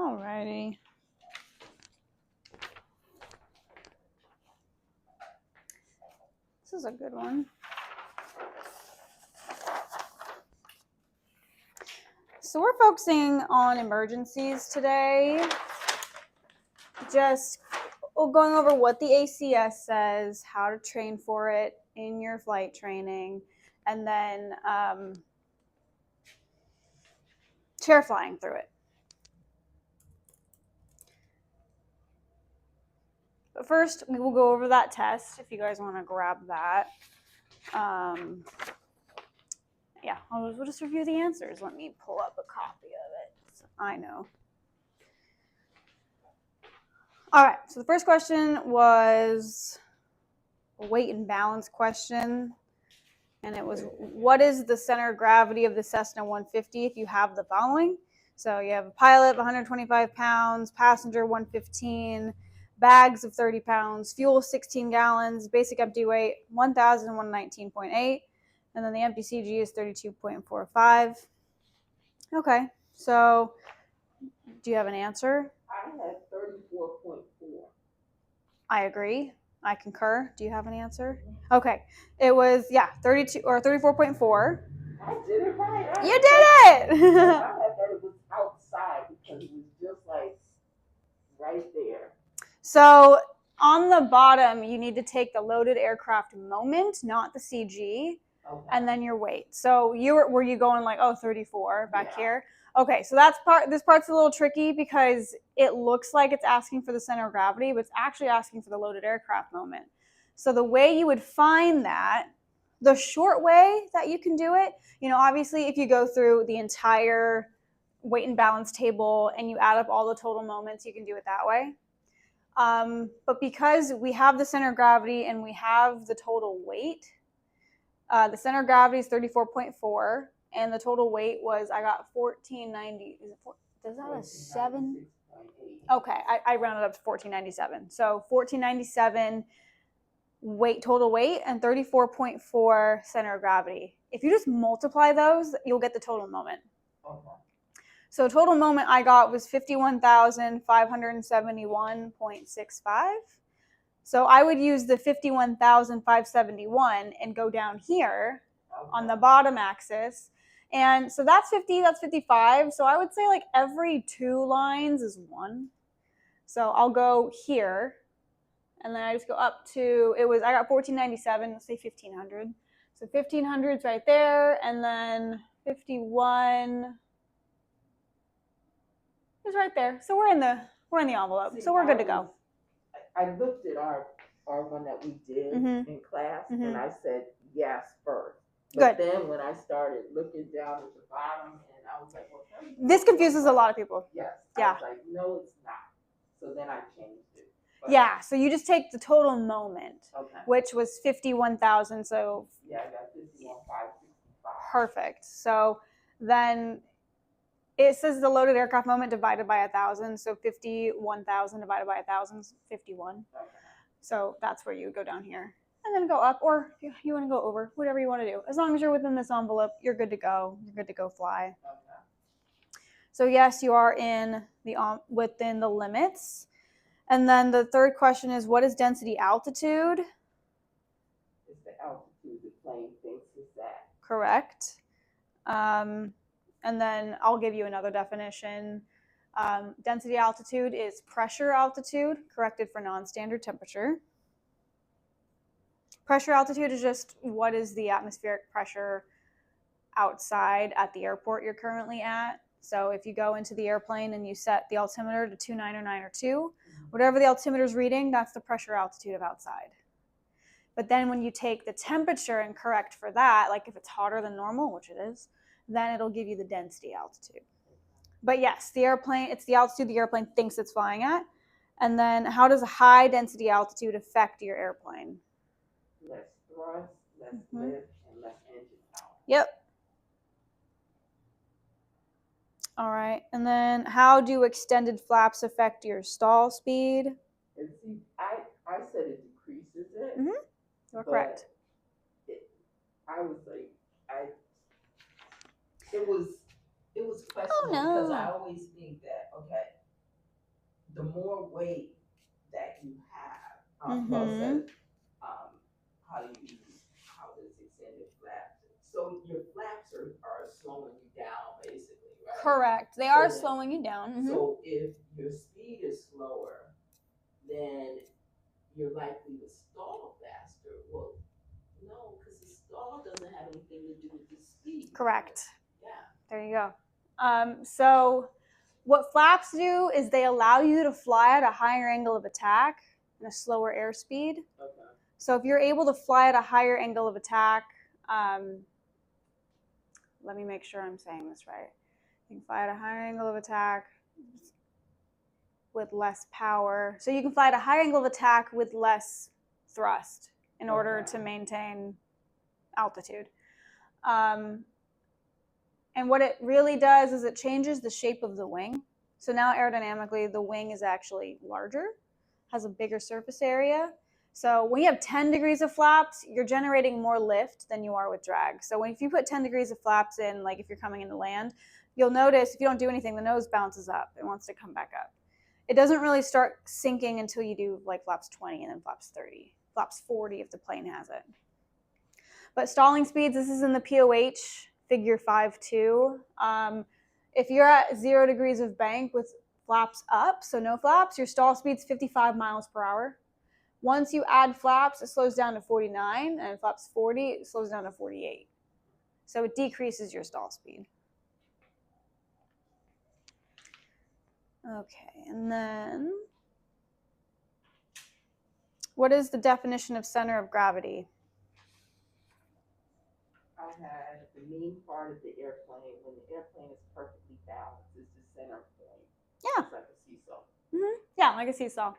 Alrighty. This is a good one. So we're focusing on emergencies today. Just going over what the ACS says, how to train for it in your flight training, and then chair flying through it. But first, we will go over that test if you guys want to grab that. Yeah, we'll just review the answers. Let me pull up a copy of it so I know. All right, so the first question was a weight and balance question. And it was, what is the center of gravity of the Cessna 150 if you have the following? So you have a pilot of 125 pounds, passenger 115, bags of 30 pounds, fuel 16 gallons, basic empty weight 1,119.8, and then the empty CG is 32.45. Okay, so do you have an answer? I had 34.4. I agree. I concur. Do you have an answer? Okay, it was 32 or 34.4. I did it right. You did it. I had that it was outside because it was just like right there. So on the bottom, you need to take the loaded aircraft moment, not the CG, and then your weight. So were you going like 34 back here? Okay, so this part's a little tricky because it looks like it's asking for the center of gravity, but it's actually asking for the loaded aircraft moment. So the way you would find that, the short way that you can do it, obviously if you go through the entire weight and balance table and you add up all the total moments, you can do it that way. But because we have the center of gravity and we have the total weight, the center of gravity is 34.4, and the total weight was, I got 1490. Does that have a 7? Okay, I rounded up to 1497. So 1497 total weight and 34.4 center of gravity. If you just multiply those, you'll get the total moment. Okay. So total moment I got was 51,571.65. So I would use the 51,571 and go down here on the bottom axis. And so that's 50, that's 55. So I would say like every 2 lines is 1. So I'll go here. And then I just go up to, I got 1497, let's say 1500. So 1500's right there. And then 51 is right there. So we're in the envelope. So we're good to go. I looked at our one that we did in class, and I said yes first. But then when I started looking down at the bottom, and I was like, well, this confuses a lot of people. Yes. Yeah. I was like, no, it's not. So then I changed it. But yeah. So you just take the total moment, which was 51,000. So yeah, I got 51,565. Perfect. So then it says the loaded aircraft moment divided by 1,000. So 51,000 divided by 1,000 is 51. Okay. So that's where you would go down here and then go up, or if you want to go over, whatever you want to do. As long as you're within this envelope, you're good to go. You're good to go fly. Okay. So yes, you are within the limits. And then the third question is, what is density altitude? It's the altitude the plane thinks is that. Correct. And then I'll give you another definition. Density altitude is pressure altitude corrected for non-standard temperature. Pressure altitude is just what is the atmospheric pressure outside at the airport you're currently at. So if you go into the airplane and you set the altimeter to 29 or 9 or 2, whatever the altimeter is reading, that's the pressure altitude of outside. But then when you take the temperature and correct for that, like if it's hotter than normal, which it is, then it'll give you the density altitude. But yes, it's the altitude the airplane thinks it's flying at. And then how does a high density altitude affect your airplane? Less thrust, less lift, and less engine power. Yep. All right. And then how do extended flaps affect your stall speed? And see, I said it decreases it. You're correct. I was like, it was questionable because I always think that, okay, the more weight that you have, Mm-hmm. Paul says, how does extended flaps? So your flaps are slowing you down, basically, right? Correct. They are slowing you down. Mm-hmm. So if your speed is slower, then you're likely to stall faster. Well, no, because the stall doesn't have anything to do with the speed. Correct. Yeah. There you go. So what flaps do is they allow you to fly at a higher angle of attack and a slower airspeed. Okay. So if you're able to fly at a higher angle of attack, let me make sure I'm saying this right. You can fly at a higher angle of attack with less power. So you can fly at a higher angle of attack with less thrust in order to maintain altitude. And what it really does is it changes the shape of the wing. So now aerodynamically, the wing is actually larger, has a bigger surface area. So when you have 10 degrees of flaps, you're generating more lift than you are with drag. So if you put 10 degrees of flaps in, like if you're coming into land, you'll notice if you don't do anything, the nose bounces up and wants to come back up. It doesn't really start sinking until you do like flaps 20 and then flaps 30, flaps 40 if the plane has it. But stalling speeds, this is in the POH, figure 5.2. If you're at 0 degrees of bank with flaps up, so no flaps, your stall speed's 55 miles per hour. Once you add flaps, it slows down to 49, and flaps 40, it slows down to 48. So it decreases your stall speed. Okay, and then what is the definition of center of gravity? I had the mean part of the airplane. When the airplane is perfectly balanced, it's the center point. Yeah. It's like a seesaw. Mm-hmm. Yeah, like a seesaw.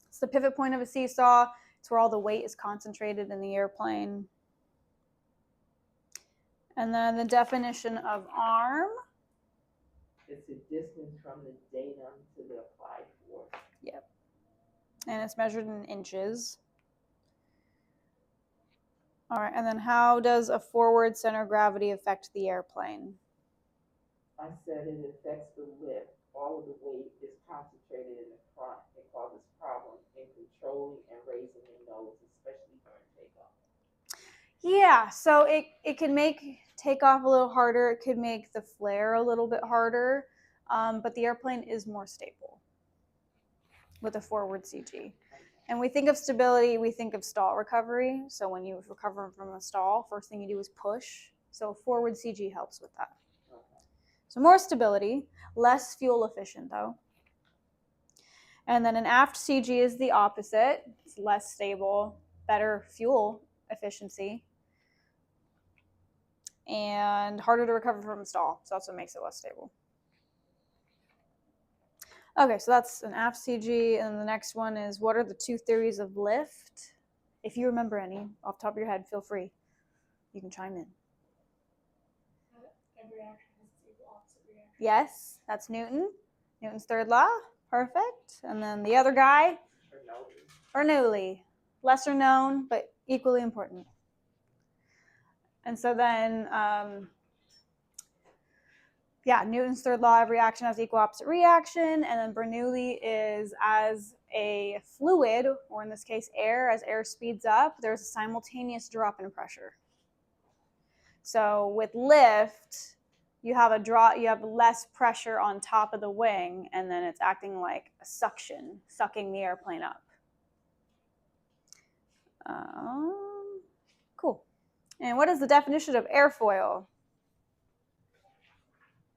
It's the pivot point of a seesaw. It's where all the weight is concentrated in the airplane. And then the definition of arm. It's the distance from the datum to the applied force. Yep. And it's measured in inches. All right, and then how does a forward center of gravity affect the airplane? I said it affects the lift. All of the weight is concentrated in the front. It causes problems in controlling and raising the nose, especially during takeoff. Yeah, so it can make takeoff a little harder. It could make the flare a little bit harder, but the airplane is more stable with a forward CG. And we think of stability, we think of stall recovery. So when you recover from a stall, first thing you do is push. So forward CG helps with that. Okay. So more stability, less fuel efficient though. And then an aft CG is the opposite. It's less stable, better fuel efficiency, and harder to recover from a stall. So that's what makes it less stable. Okay, so that's an aft CG, and the next one is what are the two theories of lift? If you remember any off the top of your head, feel free. You can chime in. Every action has its equal opposite reaction. Yes, that's Newton. Newton's third law. Perfect. And then the other guy? Bernoulli. Lesser known, but equally important. And so then, Newton's third law of reaction has equal opposite reaction, and then Bernoulli is as a fluid, or in this case air, as air speeds up, there's a simultaneous drop in pressure. So with lift, you have a drop, you have less pressure on top of the wing, and then it's acting like a suction, sucking the airplane up. Cool. And what is the definition of airfoil?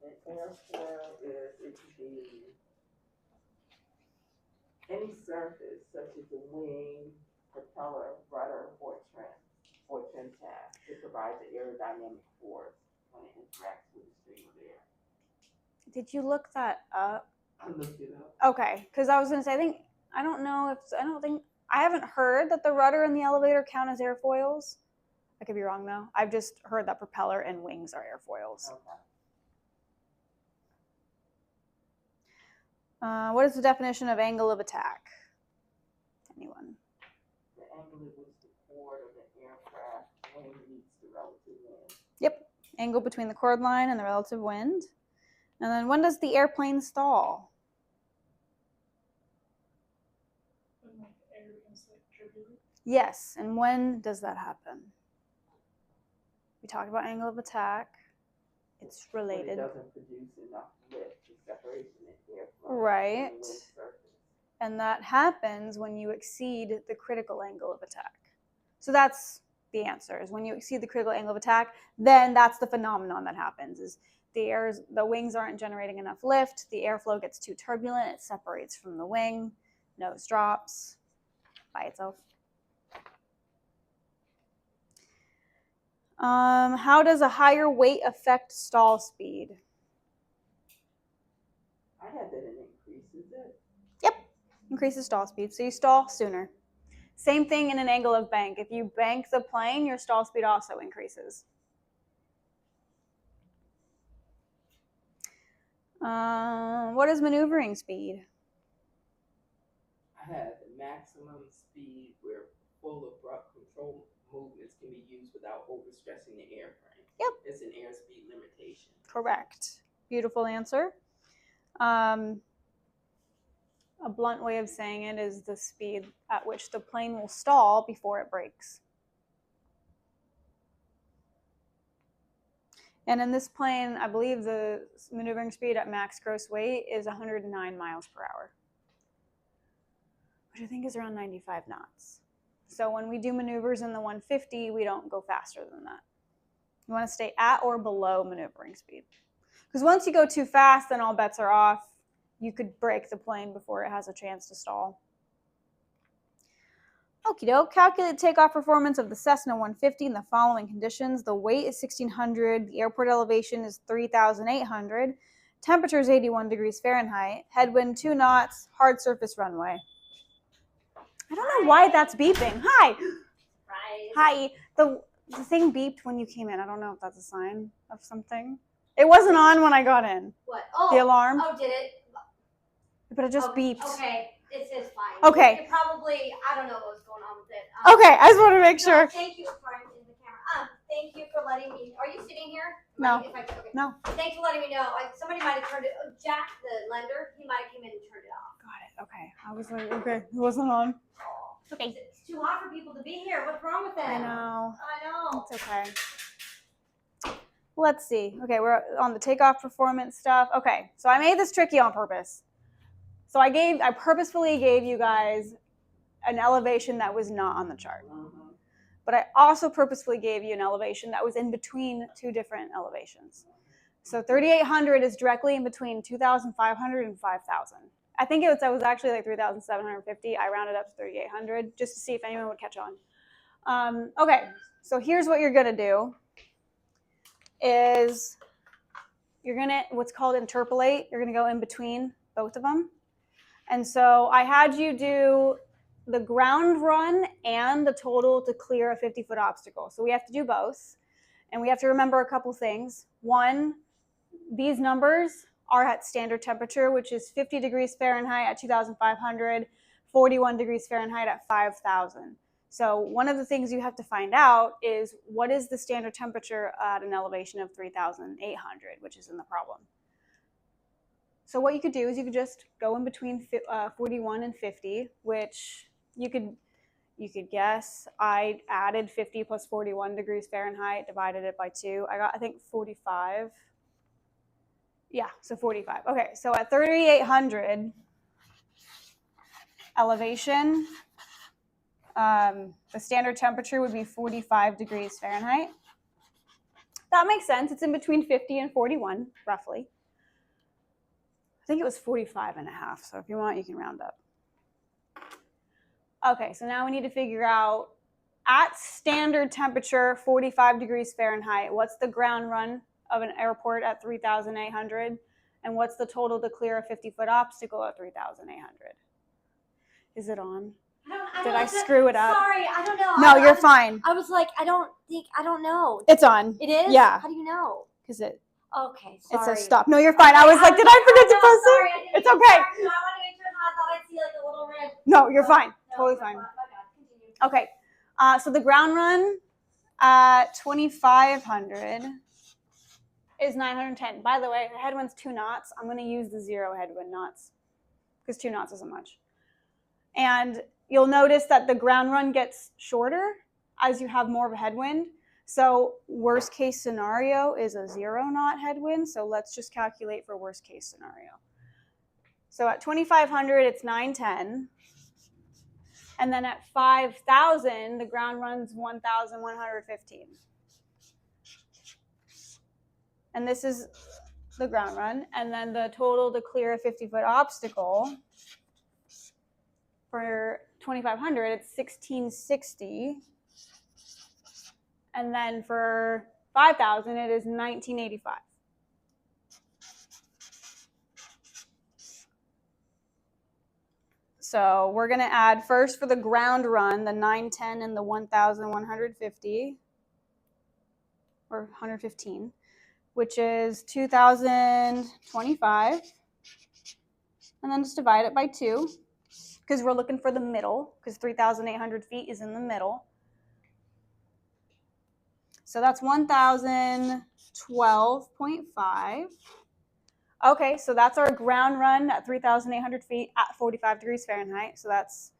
An airfoil is, it could be any surface such as a wing, propeller, rudder, or trim tab. It provides an aerodynamic force when it interacts with the stream of air. Did you look that up? I looked it up. Okay, because I was going to say, I haven't heard that the rudder and the elevator count as airfoils. I could be wrong though. I've just heard that propeller and wings are airfoils. Okay. What is the definition of angle of attack? Anyone? The angle at which the chord of the aircraft wing meets the relative wind. Yep, angle between the chord line and the relative wind. And then when does the airplane stall? Yes, and when does that happen? We talked about angle of attack. It's related. When it doesn't produce enough lift, the separation in airflow. Right. And the wind surface. And that happens when you exceed the critical angle of attack. So that's the answer, is when you exceed the critical angle of attack, then that's the phenomenon that happens, is the wings aren't generating enough lift, the airflow gets too turbulent, it separates from the wing, nose drops by itself. How does a higher weight affect stall speed? I had that it increases it. Yep, increases stall speed, so you stall sooner. Same thing in an angle of bank. If you bank the plane, your stall speed also increases. What is maneuvering speed? I had the maximum speed where full abrupt control movements can be used without overstressing the airframe. Yep. It's an airspeed limitation. Correct. Beautiful answer. A blunt way of saying it is the speed at which the plane will stall before it brakes. And in this plane, I believe the maneuvering speed at max gross weight is 109 miles per hour, which I think is around 95 knots. So when we do maneuvers in the 150, we don't go faster than that. You want to stay at or below maneuvering speed. Because once you go too fast, then all bets are off. You could break the plane before it has a chance to stall. Okie doke. Calculate takeoff performance of the Cessna 150 in the following conditions. The weight is 1,600. The airport elevation is 3,800. Temperature is 81 degrees Fahrenheit. Headwind 2 knots. Hard surface runway. I don't know why that's beeping. Hi. Hi. The thing beeped when you came in. I don't know if that's a sign of something. It wasn't on when I got in. What? Oh. The alarm. Oh, did it? But it just beeped. Okay, it's fine. Okay. It probably, I don't know what was going on with it. Okay, I just wanted to make sure. Thank you. Sorry, in the camera. Thank you for letting me. Are you sitting here? No. Okay. No. Thanks for letting me know. Somebody might have turned it. Jack, the lender, he might have came in and turned it off. Got it. Okay. I was like, okay, it wasn't on. Okay. It's too hot for people to be here. What's wrong with I them? know. I know. It's okay. Let's see. Okay, we're on the takeoff performance stuff. Okay, so I made this tricky on purpose. So I purposefully gave you guys an elevation that was not on the chart. But I also purposefully gave you an elevation that was in between two different elevations. So 3,800 is directly in between 2,500 and 5,000. I think it was actually like 3,750. I rounded up to 3,800 just to see if anyone would catch on. Okay, so here's what you're gonna do. Is you're gonna what's called interpolate. You're gonna go in between both of them. And so I had you do the ground run and the total to clear a 50-foot obstacle. So we have to do both. And we have to remember a couple things. One, these numbers are at standard temperature, which is 50 degrees Fahrenheit at 2,500, 41 degrees Fahrenheit at 5,000. So one of the things you have to find out is what is the standard temperature at an elevation of 3,800, which is in the problem. So what you could do is you could just go in between 41 and 50, which you could guess. I added 50 plus 41 degrees Fahrenheit, divided it by 2. I got, I think, 45. Yeah, so 45. Okay, so at 3,800 elevation, the standard temperature would be 45 degrees Fahrenheit. That makes sense. It's in between 50 and 41, roughly. I think it was 45 and a half, so if you want, you can round up. Okay, so now we need to figure out, at standard temperature, 45 degrees Fahrenheit, what's the ground run of an airport at 3,800? And what's the total to clear a 50-foot obstacle at 3,800? Is it on? Did I screw it up? Sorry, I don't know. No, you're fine. I was like, I don't know. It's on. It is? Yeah. How do you know? Because it Sorry. says stop. No, you're fine. I was like, did I forget to post it? Sorry, It's okay. I wanted to make sure I thought I'd see like a little red. No, you're fine. No, Totally fine. my bad. Continue. Okay. So the ground run at 2,500 is 910. By the way, the headwind's 2 knots. I'm going to use the 0 headwind knots because 2 knots isn't much. And you'll notice that the ground run gets shorter as you have more of a headwind. So worst case scenario is a 0 knot headwind. So let's just calculate for worst case scenario. So at 2,500, it's 910. And then at 5,000, the ground run's 1,115. And this is the ground run. And then the total to clear a 50-foot obstacle for 2,500, it's 1,660. And then for 5,000, it is 1,985. So we're going to add first for the ground run, the 910 and the 1,150, or 115, which is 2,025. And then just divide it by 2, because we're looking for the middle, because 3,800 feet is in the middle. So that's 1,012.5. Okay, so that's our ground run at 3,800 feet at 45 degrees Fahrenheit. So that's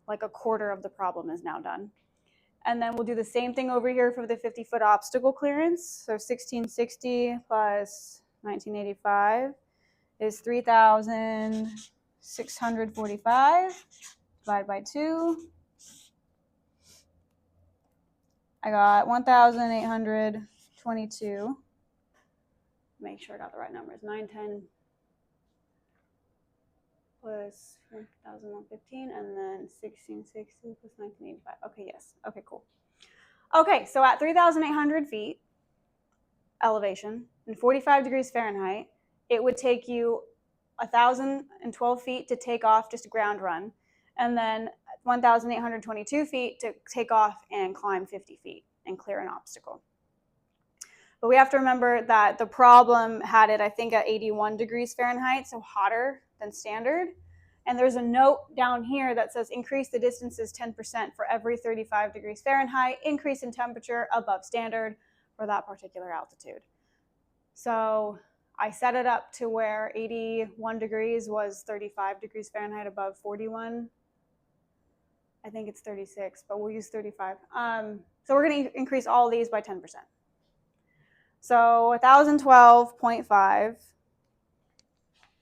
like a quarter of the problem is now done. And then we'll do the same thing over here for the 50-foot obstacle clearance. So 1,660 plus 1,985 is 3,645. Divide by 2. I got 1,822. Make sure I got the right numbers. 910 plus 1,115, and then 1,660 plus 1,985. Okay, yes. Okay, cool. Okay, so at 3,800 feet elevation and 45 degrees Fahrenheit, it would take you 1,012 feet to take off just a ground run, and then 1,822 feet to take off and climb 50 feet and clear an obstacle. But we have to remember that the problem had it, I think, at 81 degrees Fahrenheit, so hotter than standard. And there's a note down here that says increase the distances 10% for every 35 degrees Fahrenheit, increase in temperature above standard for that particular altitude. So I set it up to where 81 degrees was 35 degrees Fahrenheit above 41. I think it's 36, but we'll use 35. So we're going to increase all these by 10%. So 1,012.5,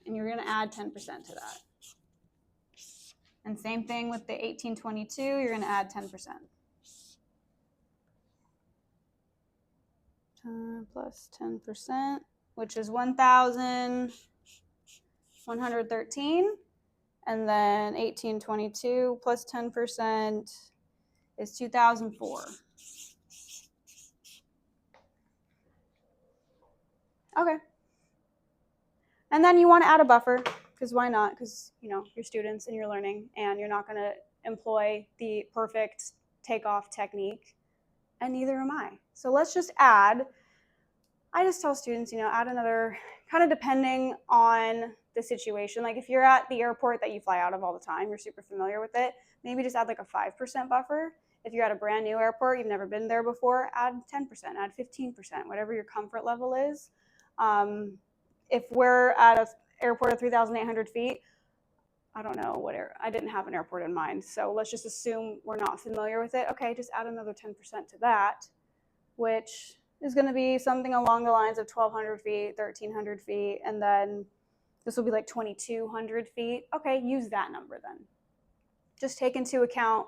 and you're going to add 10% to that. And same thing with the 1,822, you're going to add 10%. Plus 10%, which is 1,113. And then 1,822 plus 10% is 2,004. Okay. And then you want to add a buffer, because why not? Because, you know, you're students and you're learning, and you're not going to employ the perfect takeoff technique, and neither am I. So let's just add, I just tell students, you know, add another, kind of depending on the situation. Like if you're at the airport that you fly out of all the time, you're super familiar with it, maybe just add like a 5% buffer. If you're at a brand new airport, you've never been there before, add 10%, add 15%, whatever your comfort level is. If we're at an airport of 3,800 feet, I don't know I didn't have an airport in mind. So let's just assume we're not familiar with it. Okay, just add another 10% to that, which is going to be something along the lines of 1,200 feet, 1,300 feet, and then this will be like 2,200 feet. Okay, use that number then. Just take into account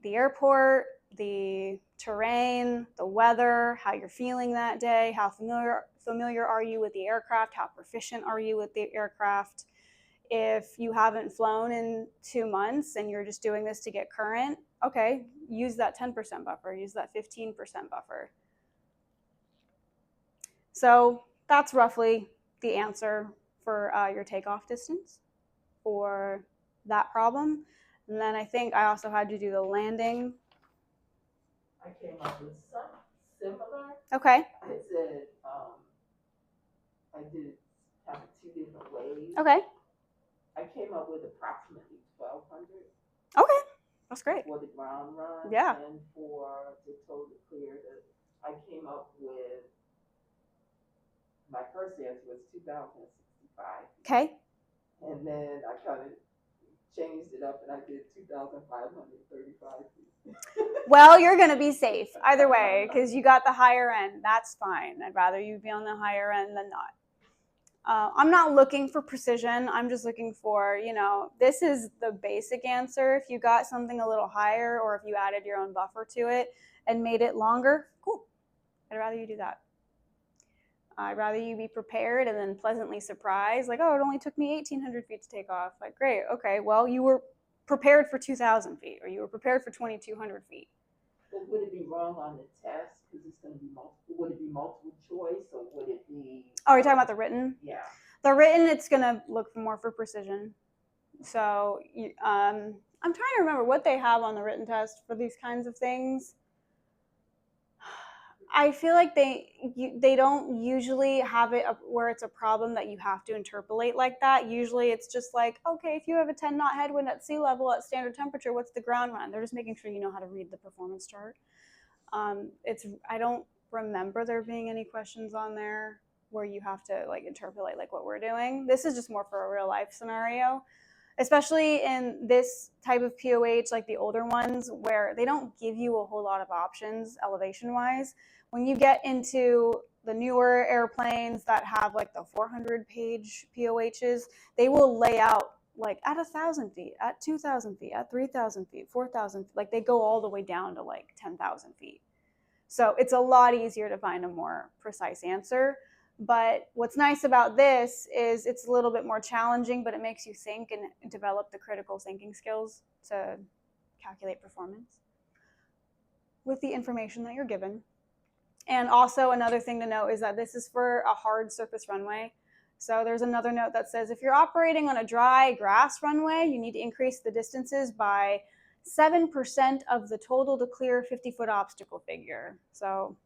the airport, the terrain, the weather, how you're feeling that day, how familiar are you with the aircraft, how proficient are you with the aircraft. If you haven't flown in 2 months and you're just doing this to get current, okay, use that 10% buffer, use that 15% buffer. So that's roughly the answer for your takeoff distance for that problem. And then I think I also had to do the landing. I came up with something similar. Okay. I said, I did have it 2 different ways. Okay. I came up with approximately 1,200. Okay, that's great. For the ground run. Yeah. And for the total clear, I came up with, my first answer was 2,065. Okay. And then I kind of changed it up and I did 2,535 feet. Well, you're going to be safe either way because you got the higher end. That's fine. I'd rather you be on the higher end than not. I'm not looking for precision. I'm just looking for, this is the basic answer. If you got something a little higher or if you added your own buffer to it and made it longer, cool. I'd rather you do that. I'd rather you be prepared and then pleasantly surprised, like, oh, it only took me 1,800 feet to take off. Like, great, okay, well, you were prepared for 2,000 feet or you were prepared for 2,200 feet. But would it be wrong on the test because it's going to be multiple? Would it be multiple choice or would it be? Oh, you're talking about the written? Yeah. The written, it's going to look more for precision. So I'm trying to remember what they have on the written test for these kinds of things. I feel like they don't usually have it where it's a problem that you have to interpolate like that. Usually it's just like, okay, if you have a 10 knot headwind at sea level at standard temperature, what's the ground run? They're just making sure you know how to read the performance chart. I don't remember there being any questions on there where you have to like interpolate like what we're doing. This is just more for a real life scenario, especially in this type of POH, like the older ones where they don't give you a whole lot of options elevation wise. When you get into the newer airplanes that have like the 400-page POHs, they will lay out like at 1,000 feet, at 2,000 feet, at 3,000 feet, 4,000, like they go all the way down to like 10,000 feet. So it's a lot easier to find a more precise answer. But what's nice about this is it's a little bit more challenging, but it makes you think and develop the critical thinking skills to calculate performance with the information that you're given. And also another thing to note is that this is for a hard surface runway. So there's another note that says if you're operating on a dry grass runway, you need to increase the distances by 7% of the total to clear 50-foot obstacle figure. So,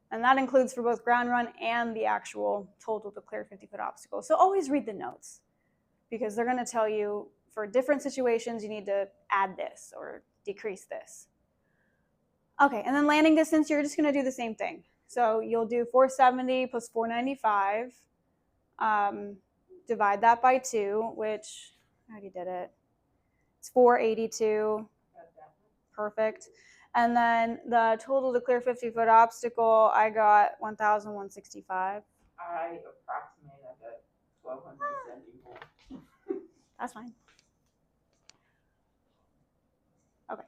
and that includes for both ground run and the actual total to clear 50-foot obstacle. So always read the notes because they're going to tell you for different situations you need to add this or decrease this. Okay, and then landing distance, you're just going to do the same thing. So you'll do 470 plus 495. Divide that by 2, which I already did it. It's 482. Perfect. And then the total to clear 50-foot obstacle, I got 1,165. I approximate I got 1,274. That's fine. Okay.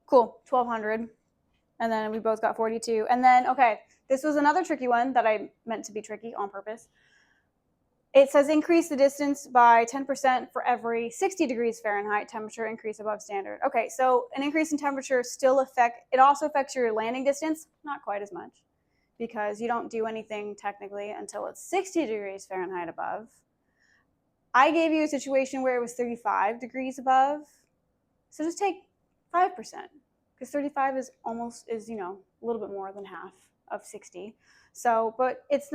Cool, 1,200. And then we both got 42. And then, okay, this was another tricky one that I meant to be tricky on purpose. It says increase the distance by 10% for every 60 degrees Fahrenheit temperature increase above standard. Okay, so an increase in temperature it also affects your landing distance, not quite as much, because you don't do anything technically until it's 60 degrees Fahrenheit above. I gave you a situation where it was 35 degrees above, so just take 5%, because 35 is a little bit more than half of 60. So, but it's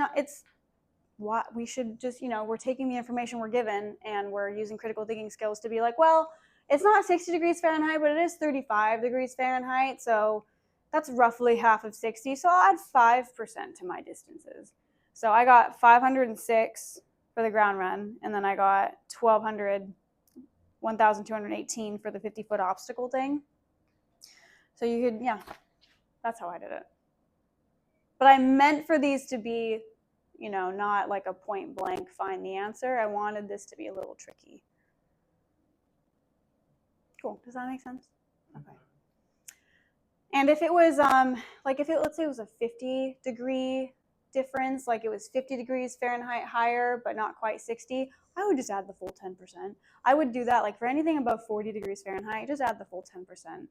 what we should just, we're taking the information we're given and we're using critical thinking skills to be like, well, it's not 60 degrees Fahrenheit, but it is 35 degrees Fahrenheit. So that's roughly half of 60. So I'll add 5% to my distances. So I got 506 for the ground run. And then I got 1,218 for the 50-foot obstacle thing. So you could, that's how I did it. But I meant for these to be, not like a point blank find the answer. I wanted this to be a little tricky. Cool. Does that make sense? Okay. And if it was let's say it was a 50-degree difference, like it was 50 degrees Fahrenheit higher, but not quite 60, I would just add the full 10%. I would do that like for anything above 40 degrees Fahrenheit, just add the full 10%.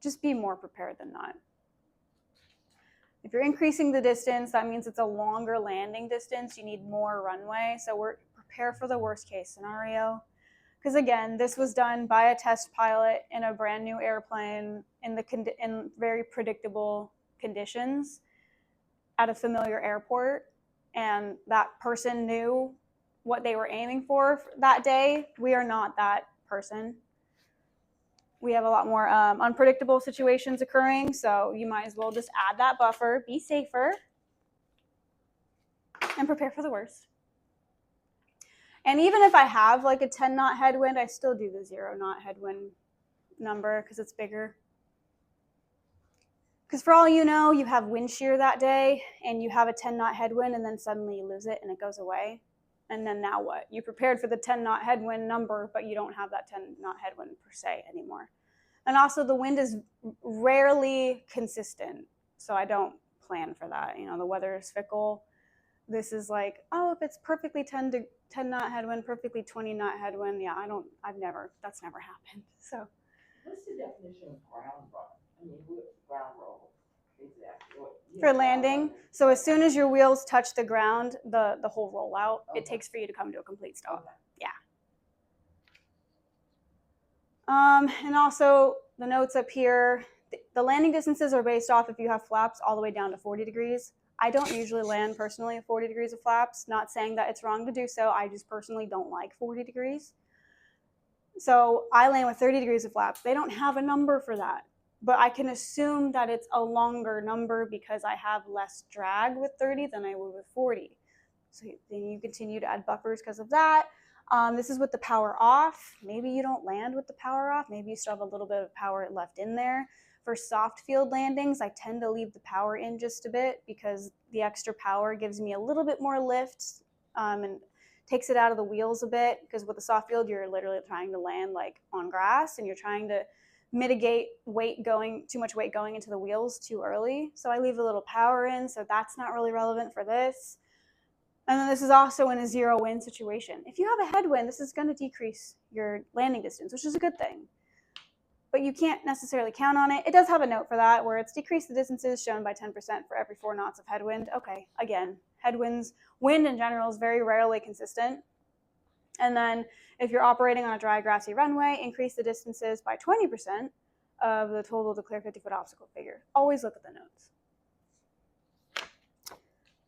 Just be more prepared than not. If you're increasing the distance, that means it's a longer landing distance. You need more runway. So we're prepare for the worst case scenario. Because again, this was done by a test pilot in a brand new airplane in very predictable conditions at a familiar airport. And that person knew what they were aiming for that day. We are not that person. We have a lot more unpredictable situations occurring, so you might as well just add that buffer, be safer, and prepare for the worst. And even if I have like a 10 knot headwind, I still do the 0 knot headwind number because it's bigger. Because for all you know, you have wind shear that day and you have a 10 knot headwind and then suddenly you lose it and it goes away. And then now what? You prepared for the 10 knot headwind number, but you don't have that 10 knot headwind per se anymore. And also the wind is rarely consistent. So I don't plan for that. You know, the weather is fickle. This is like, oh, if it's perfectly 10 knot headwind, perfectly 20 knot headwind. Yeah, that's never happened. So. What's the definition of ground roll? I mean, what's ground roll? Exactly. For landing, so as soon as your wheels touch the ground, the whole rollout, it takes for you to come to a complete stop. Yeah. And also the notes up here, the landing distances are based off if you have flaps all the way down to 40 degrees. I don't usually land personally at 40 degrees of flaps, not saying that it's wrong to do so. I just personally don't like 40 degrees. So I land with 30 degrees of flaps. They don't have a number for that, but I can assume that it's a longer number because I have less drag with 30 than I would with 40. So then you continue to add buffers because of that. This is with the power off. Maybe you don't land with the power off. Maybe you still have a little bit of power left in there. For soft field landings, I tend to leave the power in just a bit because the extra power gives me a little bit more lift and takes it out of the wheels a bit, because with the soft field, you're literally trying to land like on grass and you're trying to mitigate too much weight going into the wheels too early. So I leave a little power in, so that's not really relevant for this. And then this is also in a 0 wind situation. If you have a headwind, this is going to decrease your landing distance, which is a good thing. But you can't necessarily count on it. It does have a note for that where it's decreased the distances shown by 10% for every 4 knots of headwind. Okay, again, headwinds, wind in general is very rarely consistent. And then if you're operating on a dry, grassy runway, increase the distances by 20% of the total declared 50-foot obstacle figure. Always look at the notes.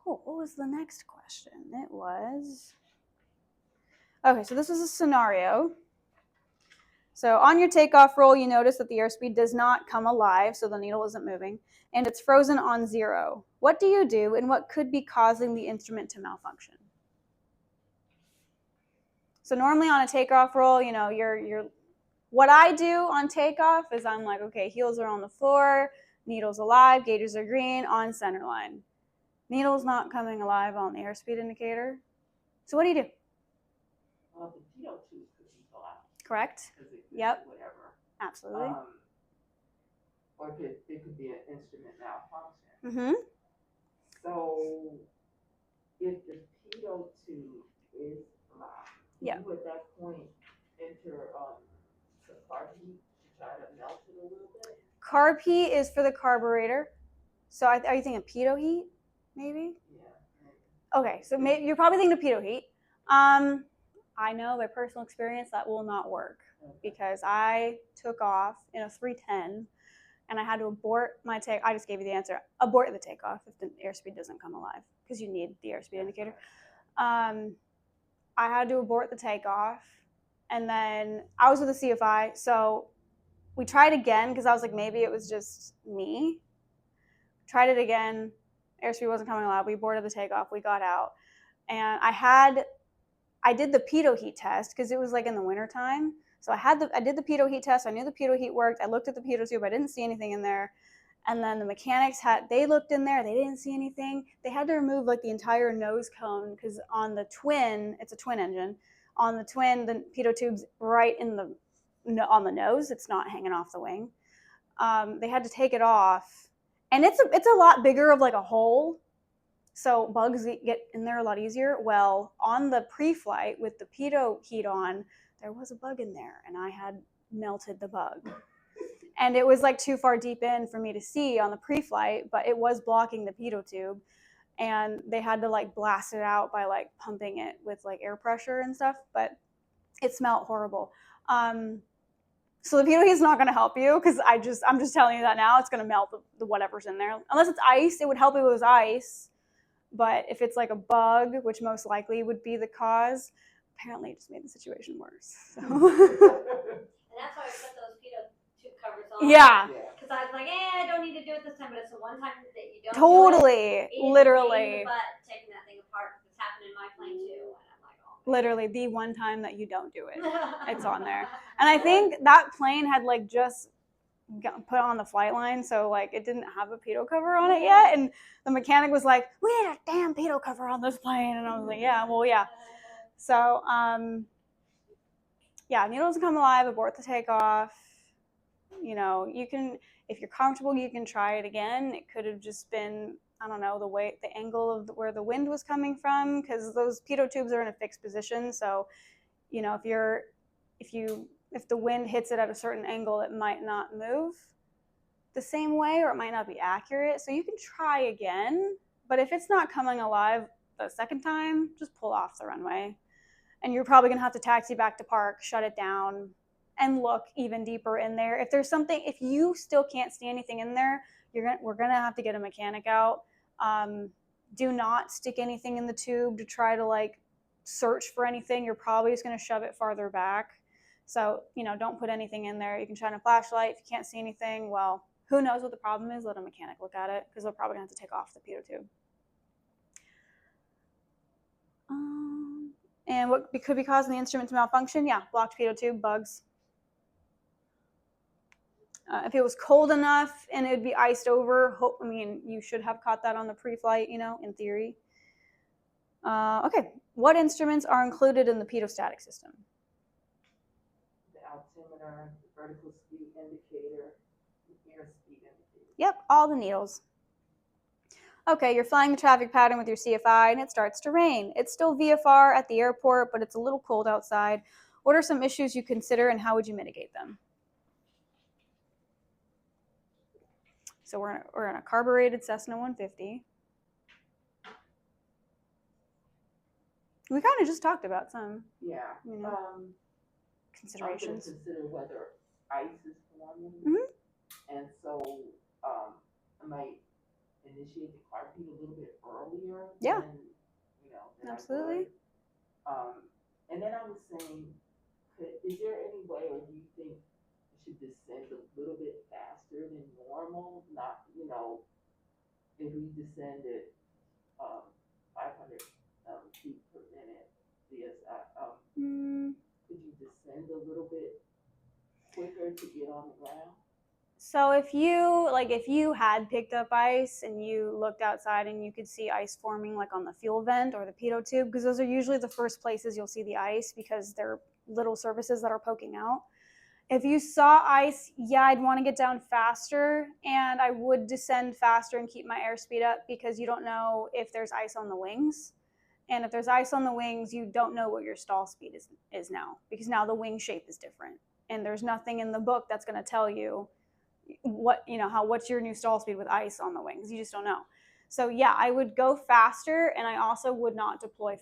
Cool, what was the next question? It was, okay, so this is a scenario. So on your takeoff roll, you notice that the airspeed does not come alive, so the needle isn't moving, and it's frozen on 0. What do you do, and what could be causing the instrument to malfunction? So normally on a takeoff roll, you know, what I do on takeoff is I'm like, okay, heels are on the floor, needle's alive, gauges are green, on center line. Needle's not coming alive on the airspeed indicator. So what do you do? Well, the pitot tube could be black. Correct. Yep. Whatever. Absolutely. Or it could be an instrument malfunction. Mm-hmm. So if the pitot tube is black, yeah, you at that point enter some carb heat to try to melt it a little bit? Carb heat is for the carburetor. So are you thinking pitot heat, maybe? Yeah. Okay, so you're probably thinking of pitot heat. I know by personal experience that will not work because I took off in a 310 and I had to abort my take. I just gave you the answer. Abort the takeoff if the airspeed doesn't come alive because you need the airspeed indicator. I had to abort the takeoff, and then I was with a CFI, so we tried again because I was like, maybe it was just me. Tried it again. Airspeed wasn't coming alive. We aborted the takeoff. We got out, and I did the pitot heat test because it was like in the wintertime. So I did the pitot heat test. I knew the pitot heat worked. I looked at the pitot tube. I didn't see anything in there. And then the mechanics they looked in there. They didn't see anything. They had to remove like the entire nose cone because on the twin, it's a twin engine. On the twin, the pitot tube's right on the nose. It's not hanging off the wing. They had to take it off. And it's a lot bigger of like a hole. So bugs get in there a lot easier. Well, on the pre-flight with the pitot heat on, there was a bug in there and I had melted the bug. And it was like too far deep in for me to see on the pre-flight, but it was blocking the pitot tube. And they had to like blast it out by like pumping it with like air pressure and stuff, but it smelled horrible. So the pitot heat is not going to help you because I'm just telling you that now. It's going to melt the whatever's in there. Unless it's ice, it would help if it was ice. But if it's like a bug, which most likely would be the cause, apparently it just made the situation worse. So. And that's why I put those pitot tube covers on. Yeah. Because I was like, I don't need to do it this time, but it's the one time that you don't. Totally, do it, literally. but taking that thing apart, it's happened in my plane too, and I'm like, oh Literally the one time that you don't do it, it's on there. And I think that plane had like just put on the flight line, so like it didn't have a pitot cover on it yet, and the mechanic was like, we need a damn pitot cover on this plane, and I was like, yeah, well, yeah. So yeah, needles come alive, abort the takeoff. You know, you can, if you're comfortable, you can try it again. It could have just been, I don't know, the angle of where the wind was coming from, because those pitot tubes are in a fixed position. So, you know, if the wind hits it at a certain angle, it might not move the same way, or it might not be accurate. So you can try again, but if it's not coming alive the second time, just pull off the runway. And you're probably gonna have to taxi back to park, shut it down, and look even deeper in there. If there's something, if you still can't see anything in there, we're gonna have to get a mechanic out. Do not stick anything in the tube to try to like search for anything. You're probably just gonna shove it farther back. So, you know, don't put anything in there. You can shine a flashlight. If you can't see anything, well, who knows what the problem is? Let a mechanic look at it, because they're probably gonna have to take off the pitot tube. And what could be causing the instrument to malfunction? Yeah, blocked pitot tube, bugs. If it was cold enough and it would be iced over, I mean, you should have caught that on the pre-flight, you know, in theory. Okay, what instruments are included in the pitot-static system? The altimeter, the vertical speed indicator, the airspeed indicator. Yep, all the needles. Okay, you're flying the traffic pattern with your CFI and it starts to rain. It's still VFR at the airport, but it's a little cold outside. What are some issues you consider and how would you mitigate them? So we're in a carbureted Cessna 150. We kind of just talked about some, Yeah. you know, considerations. I'm going to consider whether ice is forming. Mm-hmm. And so I might initiate the carpet a little bit earlier. Yeah. Than, you know, than Absolutely. And then I was saying, is there any way, or do you think it should descend a little bit faster than normal? Not, you know, if we descend at 500 feet per minute, could you descend a little bit quicker to get on the ground? So if you had picked up ice and you looked outside and you could see ice forming like on the fuel vent or the pitot tube, because those are usually the first places you'll see the ice because they're little surfaces that are poking out. If you saw ice, yeah, I'd want to get down faster, and I would descend faster and keep my airspeed up, because you don't know if there's ice on the wings. And if there's ice on the wings, you don't know what your stall speed is now, because now the wing shape is different. And there's nothing in the book that's going to tell you what's your new stall speed with ice on the wings. You just don't know. So yeah, I would go faster, and I also would not deploy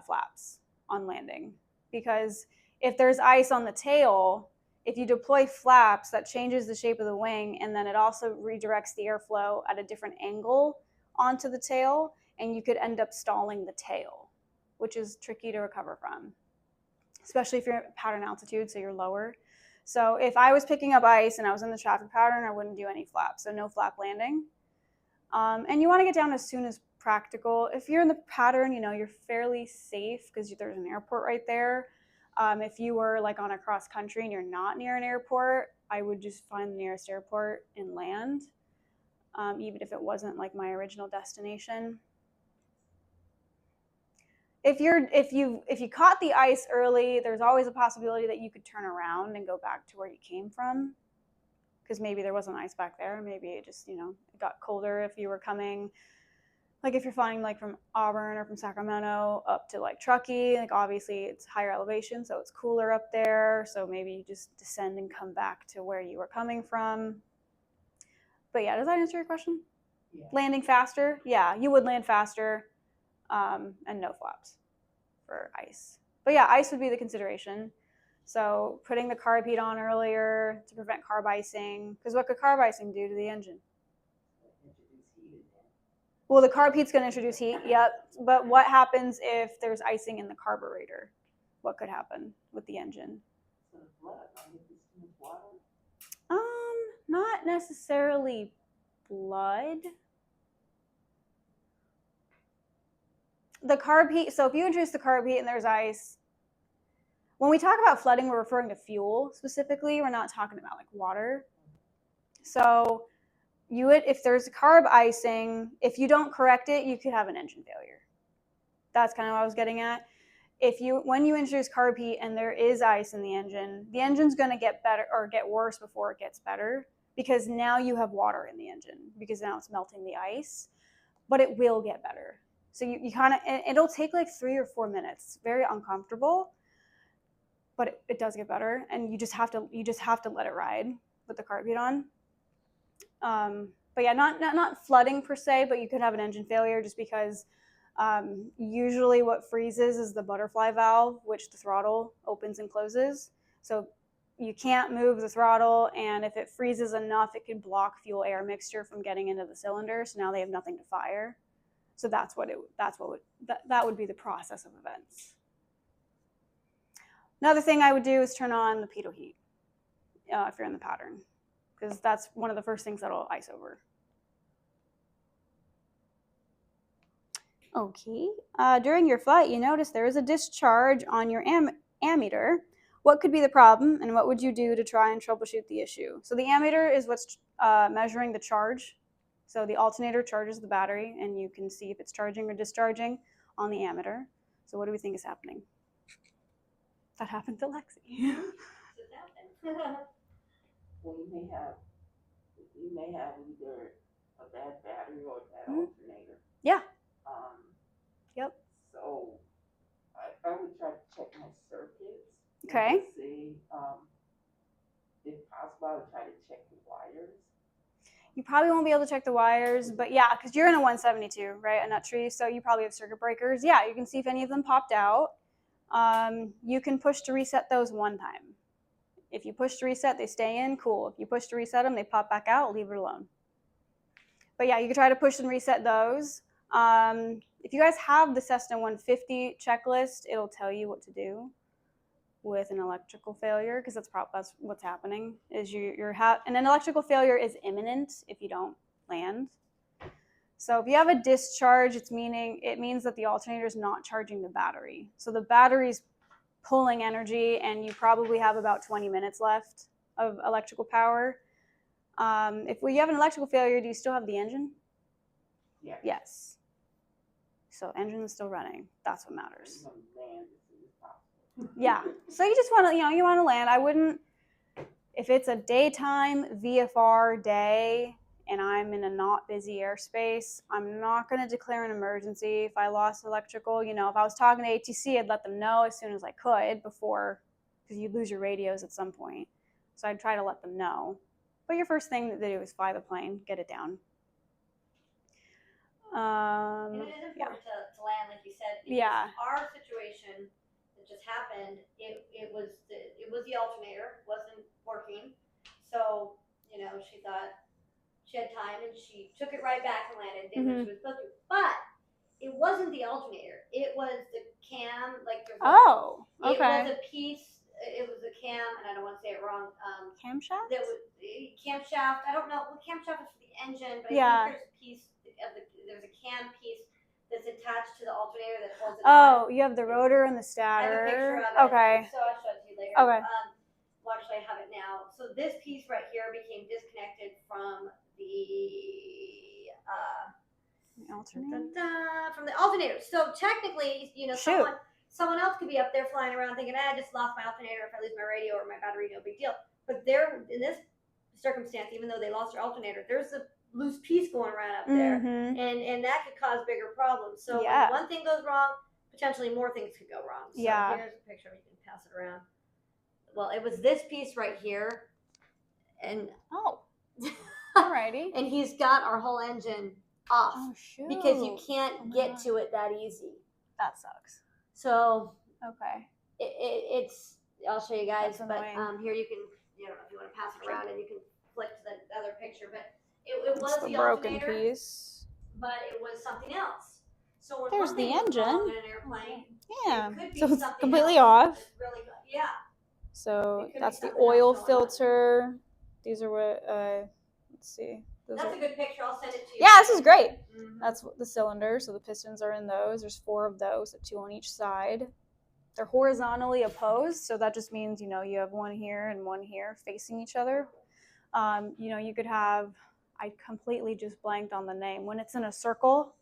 flaps on landing, because if there's ice on the tail, if you deploy flaps, that changes the shape of the wing, and then it also redirects the airflow at a different angle onto the tail, and you could end up stalling the tail, which is tricky to recover from, especially if you're at pattern altitude, so you're lower. So if I was picking up ice and I was in the traffic pattern, I wouldn't do any flaps, so no flap landing. And you want to get down as soon as practical. If you're in the pattern, you know, you're fairly safe because there's an airport right there. If you were like on a cross country and you're not near an airport, I would just find the nearest airport and land, even if it wasn't like my original destination. If you caught the ice early, there's always a possibility that you could turn around and go back to where you came from, because maybe there wasn't ice back there. Maybe it just, you know, it got colder if you were coming, like if you're flying like from Auburn or from Sacramento up to like Truckee, like obviously it's higher elevation, so it's cooler up there. So maybe you just descend and come back to where you were coming from. But yeah, does that answer your question? Yeah. Landing faster? Yeah, you would land faster. And no flaps for ice. But yeah, ice would be the consideration. So putting the carb heat on earlier to prevent carb icing, because what could carb icing do to the engine? Well, the carb heat's going to introduce heat, yep. But what happens if there's icing in the carburetor? What could happen with the engine? Not necessarily blood. the carb heat, so if you introduce the carb heat and there's ice, when we talk about flooding, we're referring to fuel specifically. We're not talking about like water. So if there's carb icing, if you don't correct it, you could have an engine failure. That's kind of what I was getting at. When you introduce carb heat and there is ice in the engine's going to get better or get worse before it gets better, because now you have water in the engine, because now it's melting the ice, but it will get better. So you kind of, it'll take like 3 or 4 minutes. It's very uncomfortable, but it does get better, and you just have to let it ride with the carb heat on. But yeah, not flooding per se, but you could have an engine failure just because usually what freezes is the butterfly valve, which the throttle opens and closes. So you can't move the throttle, and if it freezes enough, it could block fuel air mixture from getting into the cylinder. So now they have nothing to fire. So that would be the process of events. Another thing I would do is turn on the pitot heat if you're in the pattern, because that's one of the first things that'll ice over. Okay. During your flight, you notice there is a discharge on your ammeter. What could be the problem, and what would you do to try and troubleshoot the issue? So the ammeter is what's measuring the charge. So the alternator charges the battery, and you can see if it's charging or discharging on the ammeter. So what do we think is happening? That happened to Lexi. Well, you may have either a bad battery or a bad alternator. Yeah. Yep. So I would try to check my circuits. Okay. To see, if possible, I would try to check the wires. You probably won't be able to check the wires, but yeah, because you're in a 172, right? A nut tree, so you probably have circuit breakers. Yeah, you can see if any of them popped out. You can push to reset those one time. If you push to reset, they stay in, cool. If you push to reset them, they pop back out, leave it alone. But yeah, you can try to push and reset those. If you guys have the Cessna 150 checklist, it'll tell you what to do with an electrical failure, because that's what's happening. Is and an electrical failure is imminent if you don't land. So if you have a discharge, it means that the alternator is not charging the battery. So the battery's pulling energy, and you probably have about 20 minutes left of electrical power. If you have an electrical failure, do you still have the engine? Yeah. Yes. So engine is still running. That's what matters. Yeah. So you just want to, you want to land. I wouldn't, if it's a daytime VFR day and I'm in a not busy airspace, I'm not going to declare an emergency if I lost electrical. If I was talking to ATC, I'd let them know as soon as I could because you lose your radios at some point. So I'd try to let them know. But your first thing to do is fly the plane, get it down. And it is important to land, like you said. Yeah. Our situation that just happened, it was the alternator wasn't working, so she thought she had time and she took it right back and landed, did what she was supposed to. But it wasn't the alternator; it was the cam. Okay. It was a piece. It was a cam, and I don't want to say it wrong. Camshaft. That was camshaft. I don't know. Well, camshaft is for the engine, but yeah. I think there's a piece there's a cam piece that's attached to the alternator that holds it on. on. You have the rotor and the stator. I have a picture of it. Okay. So I'll show it to you later. Okay. Well, actually, I have it now. So this piece right here became disconnected from the alternator. So technically, someone else could be up there flying around thinking, I just lost my alternator. If I lose my radio or my battery, no big deal. But in this circumstance, even though they lost their alternator, there's a loose piece going around up there, and that could cause bigger problems. So when one thing goes wrong, potentially more things could go wrong. So here's a picture. You can pass it around. Well, it was this piece right here, and alrighty. And he's got our whole engine off because you can't get to it that easy. That sucks. So okay, it's I'll show you guys, but here you can if you want to pass it around and you can flick to the other picture, but. It was the broken alternator, piece, but it was something else. So when there's the engine. In an airplane, so it's completely off. Really good. So that's the oil filter. These are what. Let's see. Those That's are- a good picture. I'll send it to you. Yeah, this is great. Mhm. That's what the cylinder. So the pistons are in those. There's 4 of those, so 2 on each side. They're horizontally opposed, so that just means you have one here and one here facing each other. You could have. I completely just blanked on the name. When it's in a circle,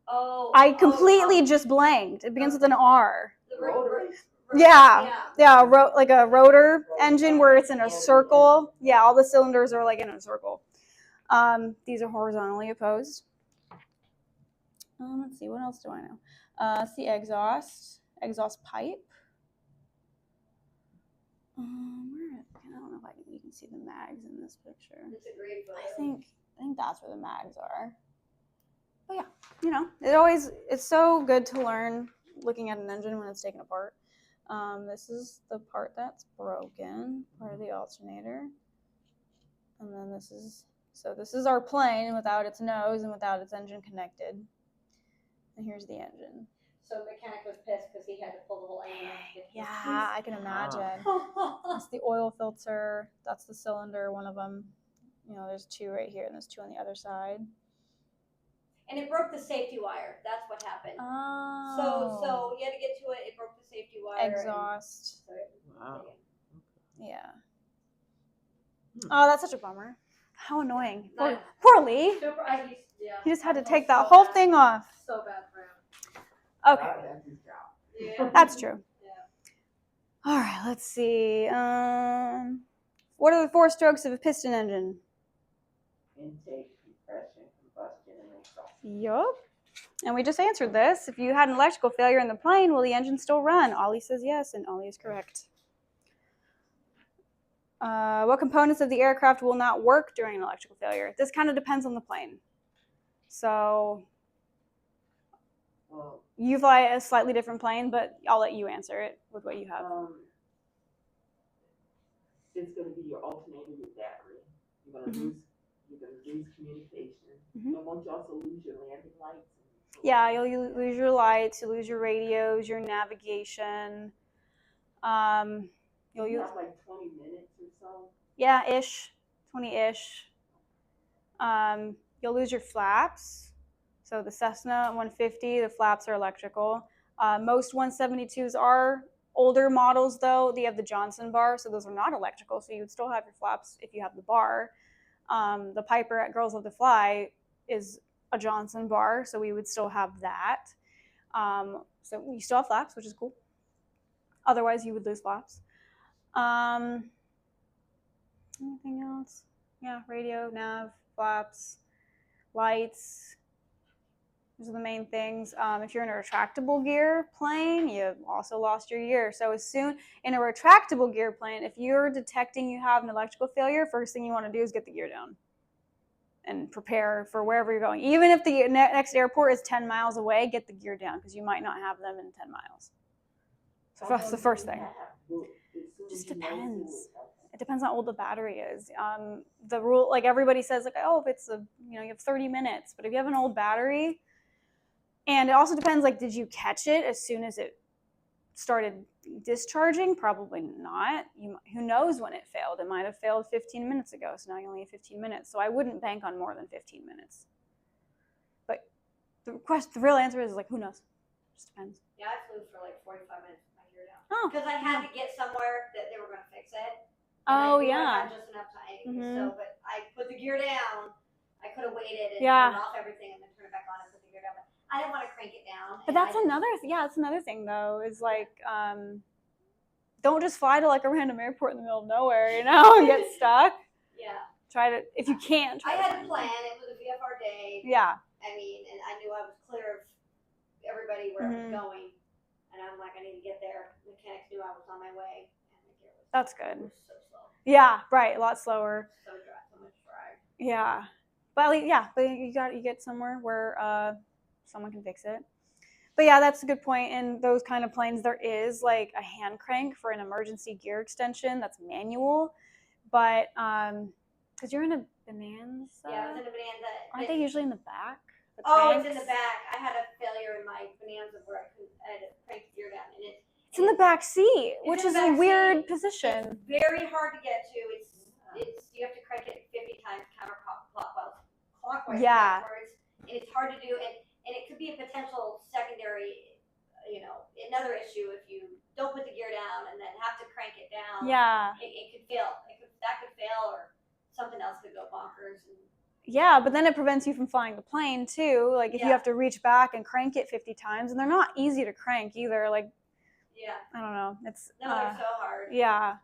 I completely just blanked. It begins with an R. Yeah. Like a rotor engine where it's in a circle. Yeah, all the cylinders are like in a circle. These are horizontally opposed. Let's see, what else do I know? It's the exhaust pipe. I don't know if you can see the mags in this picture. It's a great photo. I think that's where the mags are. But yeah, it's so good to learn looking at an engine when it's taken apart. This is the part that's broken, part of the alternator. And then this is our plane without its nose and without its engine connected. And here's the engine. So the mechanic was pissed because he had to pull the whole engine out to get this Yeah, I can imagine. piece. That's the oil filter. That's the cylinder, one of them. There's 2 right here, and there's 2 on the other side. And it broke the safety wire. That's what happened. Oh. So you had to get to it. It broke the safety wire. Exhaust. Wow. Yeah. Oh, that's such a bummer. How annoying. Nice. Poor Lee. Super, He just had to I take feel that so whole bad. thing off. So bad for him. Okay, That's his job. Yeah. that's true. Yeah. All right, let's see. What are the 4 strokes of a piston engine? Intake, compression, combustion, and exhaust. Yup. And we just answered this. If you had an electrical failure in the plane, will the engine still run? Ollie says yes, and Ollie is correct. What components of the aircraft will not work during an electrical failure? This kind of depends on the plane. So Well, you fly a slightly different plane, but I'll let you answer it with what you have. it's going to be your alternator, your battery. You're going to lose communication. Mhm. But won't you also lose your landing lights? Yeah, you'll lose your lights, you'll lose your radios, your navigation. You'll You use have like 20 minutes or so. Yeah, 20-ish. You'll lose your flaps. So the Cessna 150, the flaps are electrical. Most 172s are older models, though. They have the Johnson bar, so those are not electrical. So you would still have your flaps if you have the bar. The Piper at Girls Love to Fly is a Johnson bar, so we would still have that. So you still have flaps, which is cool. Otherwise, you would lose flaps. Anything else? Yeah, radio, nav, flaps, lights. Those are the main things. If you're in a retractable gear plane, you also lost your gear. So as soon in a retractable gear plane, if you're detecting you have an electrical failure, first thing you want to do is get the gear down and prepare for wherever you're going. Even if the next airport is 10 miles away, get the gear down because you might not have them in 10 miles. So that's the first thing. Just depends. It depends how old the battery is. The rule, like everybody says, like, oh, if it's you have 30 minutes, but if you have an old battery, and it also depends, like, did you catch it as soon as it started discharging? Probably not. Who knows when it failed? It might have failed 15 minutes ago, so now you only have 15 minutes. So I wouldn't bank on more than 15 minutes. But the real answer is, like, who knows? It just depends. Yeah, I flew for like 45 minutes with my gear down. Oh. Because I had to get somewhere that they were going to fix it. Oh, I yeah. had just enough time. Mhm. So, but I put the gear down. I could have waited and Yeah. turned off everything and then turn it back on and put the gear down. But I didn't want to crank it down. But that's another thing, though, is like, don't just fly to like a random airport in the middle of nowhere, and get stuck. Yeah. Try to, if you can. I had a plan. It was a VFR day. Yeah. I mean, and I knew I was clear of everybody where I Mhm. was going. And I'm like, I need to get there. Mechanics knew I was on my way. And the gear was, That's it good. was so slow. Yeah, right. A lot slower. So much drag. Yeah. But you get somewhere where someone can fix it. But yeah, that's a good point. In those kind of planes, there is like a hand crank for an emergency gear extension that's manual. But because you're in a Bonanza, Yeah, I was in a Bonanza. aren't they usually in the back? The Oh, it's in cranks? the back. I had a failure in my Bonanza where I had to crank the gear down, and It's in the back seat, which in is the a back weird seat. position. It's very hard to get to. It's you have to crank it 50 times counterclockwise Yeah. backwards, and it's hard to do, and it could be a potential secondary, another issue if you don't put the gear down and then have to crank it down. Yeah. It could fail. That could fail, or something else could go bonkers. Yeah, but then it prevents you from flying the plane too. Like if you Yeah. have to reach back and crank it 50 times, and they're not easy to crank either. Like Yeah. I don't know. It's No, they're so hard. yeah.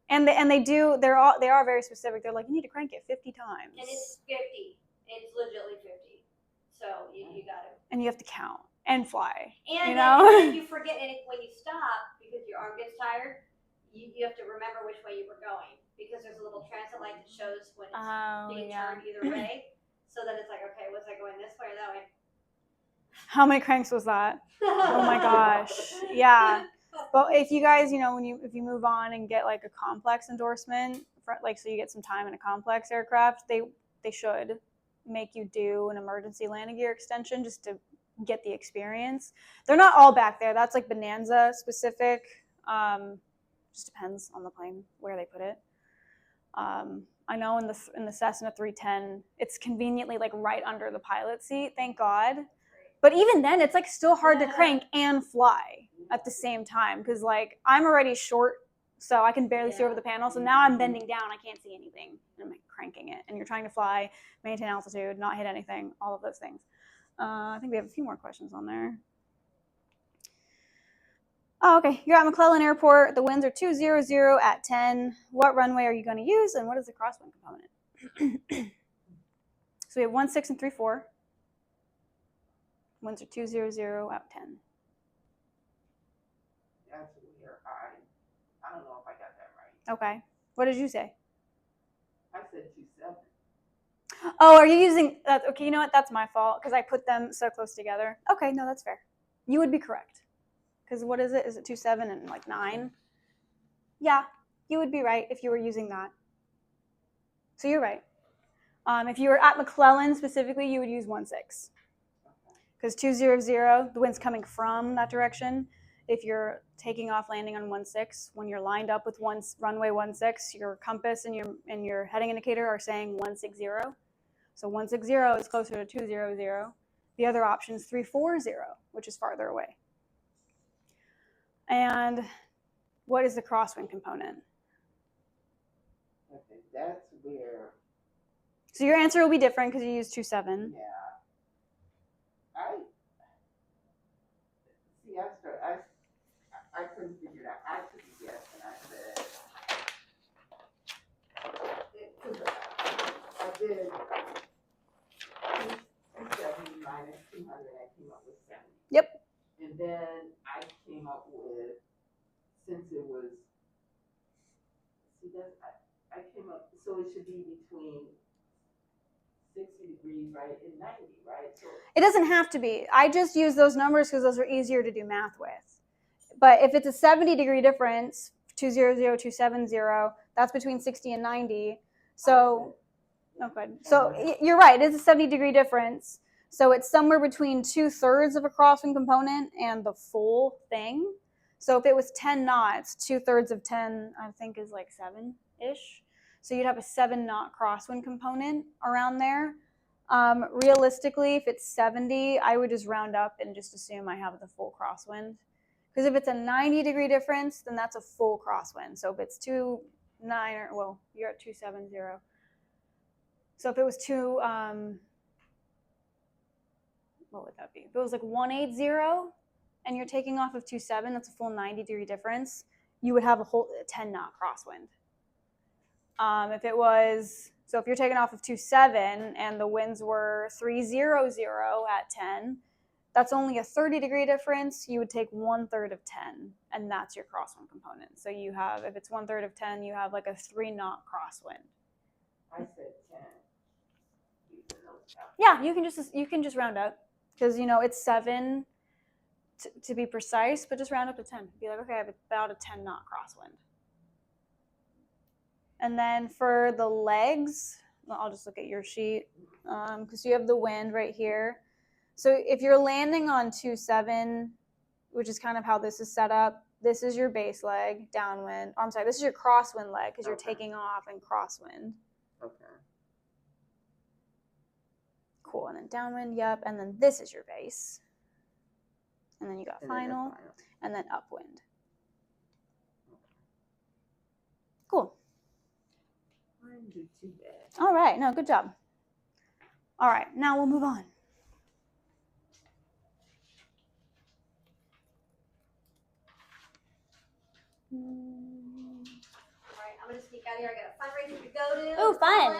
And they are very specific. They're like, you need to crank it 50 times. And it's 50. It's legitimately 50. So you got to. And you have to count and fly. And you then, know? and then you forget, and when you stop because your arm gets tired, you have to remember which way you were going, because there's a little transit light that shows when it's being turned either way. So then it's like, okay, was I going this way or that way? How many cranks was that? Oh my gosh. Yeah. But if you guys, if you move on and get like a complex endorsement, so you get some time in a complex aircraft, they should make you do an emergency landing gear extension just to get the experience. They're not all back there. That's like Bonanza specific. Just depends on the plane where they put it. I know in the Cessna 310, it's conveniently like right under the pilot seat. Thank God. But even then, it's like still hard to crank and fly at the same time, because like I'm already short, so I can barely see over the panel. So now I'm bending down, I can't see anything, and I'm like cranking it. And you're trying to fly, maintain altitude, not hit anything, all of those things. I think we have a few more questions on there. Oh, okay. You're at McClellan Airport. The winds are 200 at 10. What runway are you going to use, and what is the crosswind component? So we have 16 and 34. Winds are 200 at 10. That's weird. I don't know if I got that right. Okay. What did you say? I said 27. Oh, are you using that? Okay, you know what? That's my fault because I put them so close together. Okay, no, that's fair. You would be correct. Because what is it? Is it 27 and like 9? Yeah, you would be right if you were using that. So you're right. If you were at McClellan specifically, you would use 16. Because 200, the wind's coming from that direction. If you're taking off landing on 16, when you're lined up with runway 16, your compass and your heading indicator are saying 160. So 160 is closer to 200. The other option is 340, which is farther away. And what is the crosswind component? Okay, that's where. So your answer will be different because you use 27. Yeah. I couldn't figure it out. I took a guess and I said, I did 270 minus 200, I came up with 70. Yep. And then I came up with, since it was, I came up, so it should be between 60 degrees, right, and 90, right? So it doesn't have to be. I just use those numbers because those are easier to do math with. But if it's a 70-degree difference, 200, 270, that's between 60 and 90. So, oh, good. So you're right. It's a 70-degree difference. So it's somewhere between 2/3 of a crosswind component and the full thing. So if it was 10 knots, 2/3 of 10, I think, is like 7-ish. So you'd have a 7-knot crosswind component around there. Realistically, if it's 70, I would just round up and just assume I have the full crosswind. Because if it's a 90-degree difference, then that's a full crosswind. So if it's 2.9, well, you're at 270. So if it was what would that be? If it was like 180 and you're taking off of 27, that's a full 90-degree difference. You would have a whole 10-knot crosswind. If it was, so if you're taking off of 27 and the winds were 300 at 10, that's only a 30-degree difference. You would take 1/3 of 10, and that's your crosswind component. So you have, if it's 1/3 of 10, you have like a 3-knot crosswind. I said 10. Yeah, you can just round up because it's 7 to be precise, but just round up to 10. Be like, okay, I have about a 10-knot crosswind. And then for the legs, I'll just look at your sheet because you have the wind right here. So if you're landing on 27, which is kind of how this is set up, this is your base leg, downwind. Oh, I'm sorry, this is your crosswind leg because you're taking off in crosswind. Okay. Cool. And then downwind, yep. And then this is your base. And then you got And then final, that's final. and then upwind. Cool. I didn't do too bad. All right. No, good job. All right. Now we'll move on. Alright, I'm gonna sneak out of here. I got a fundraiser to go to. Ooh, fun.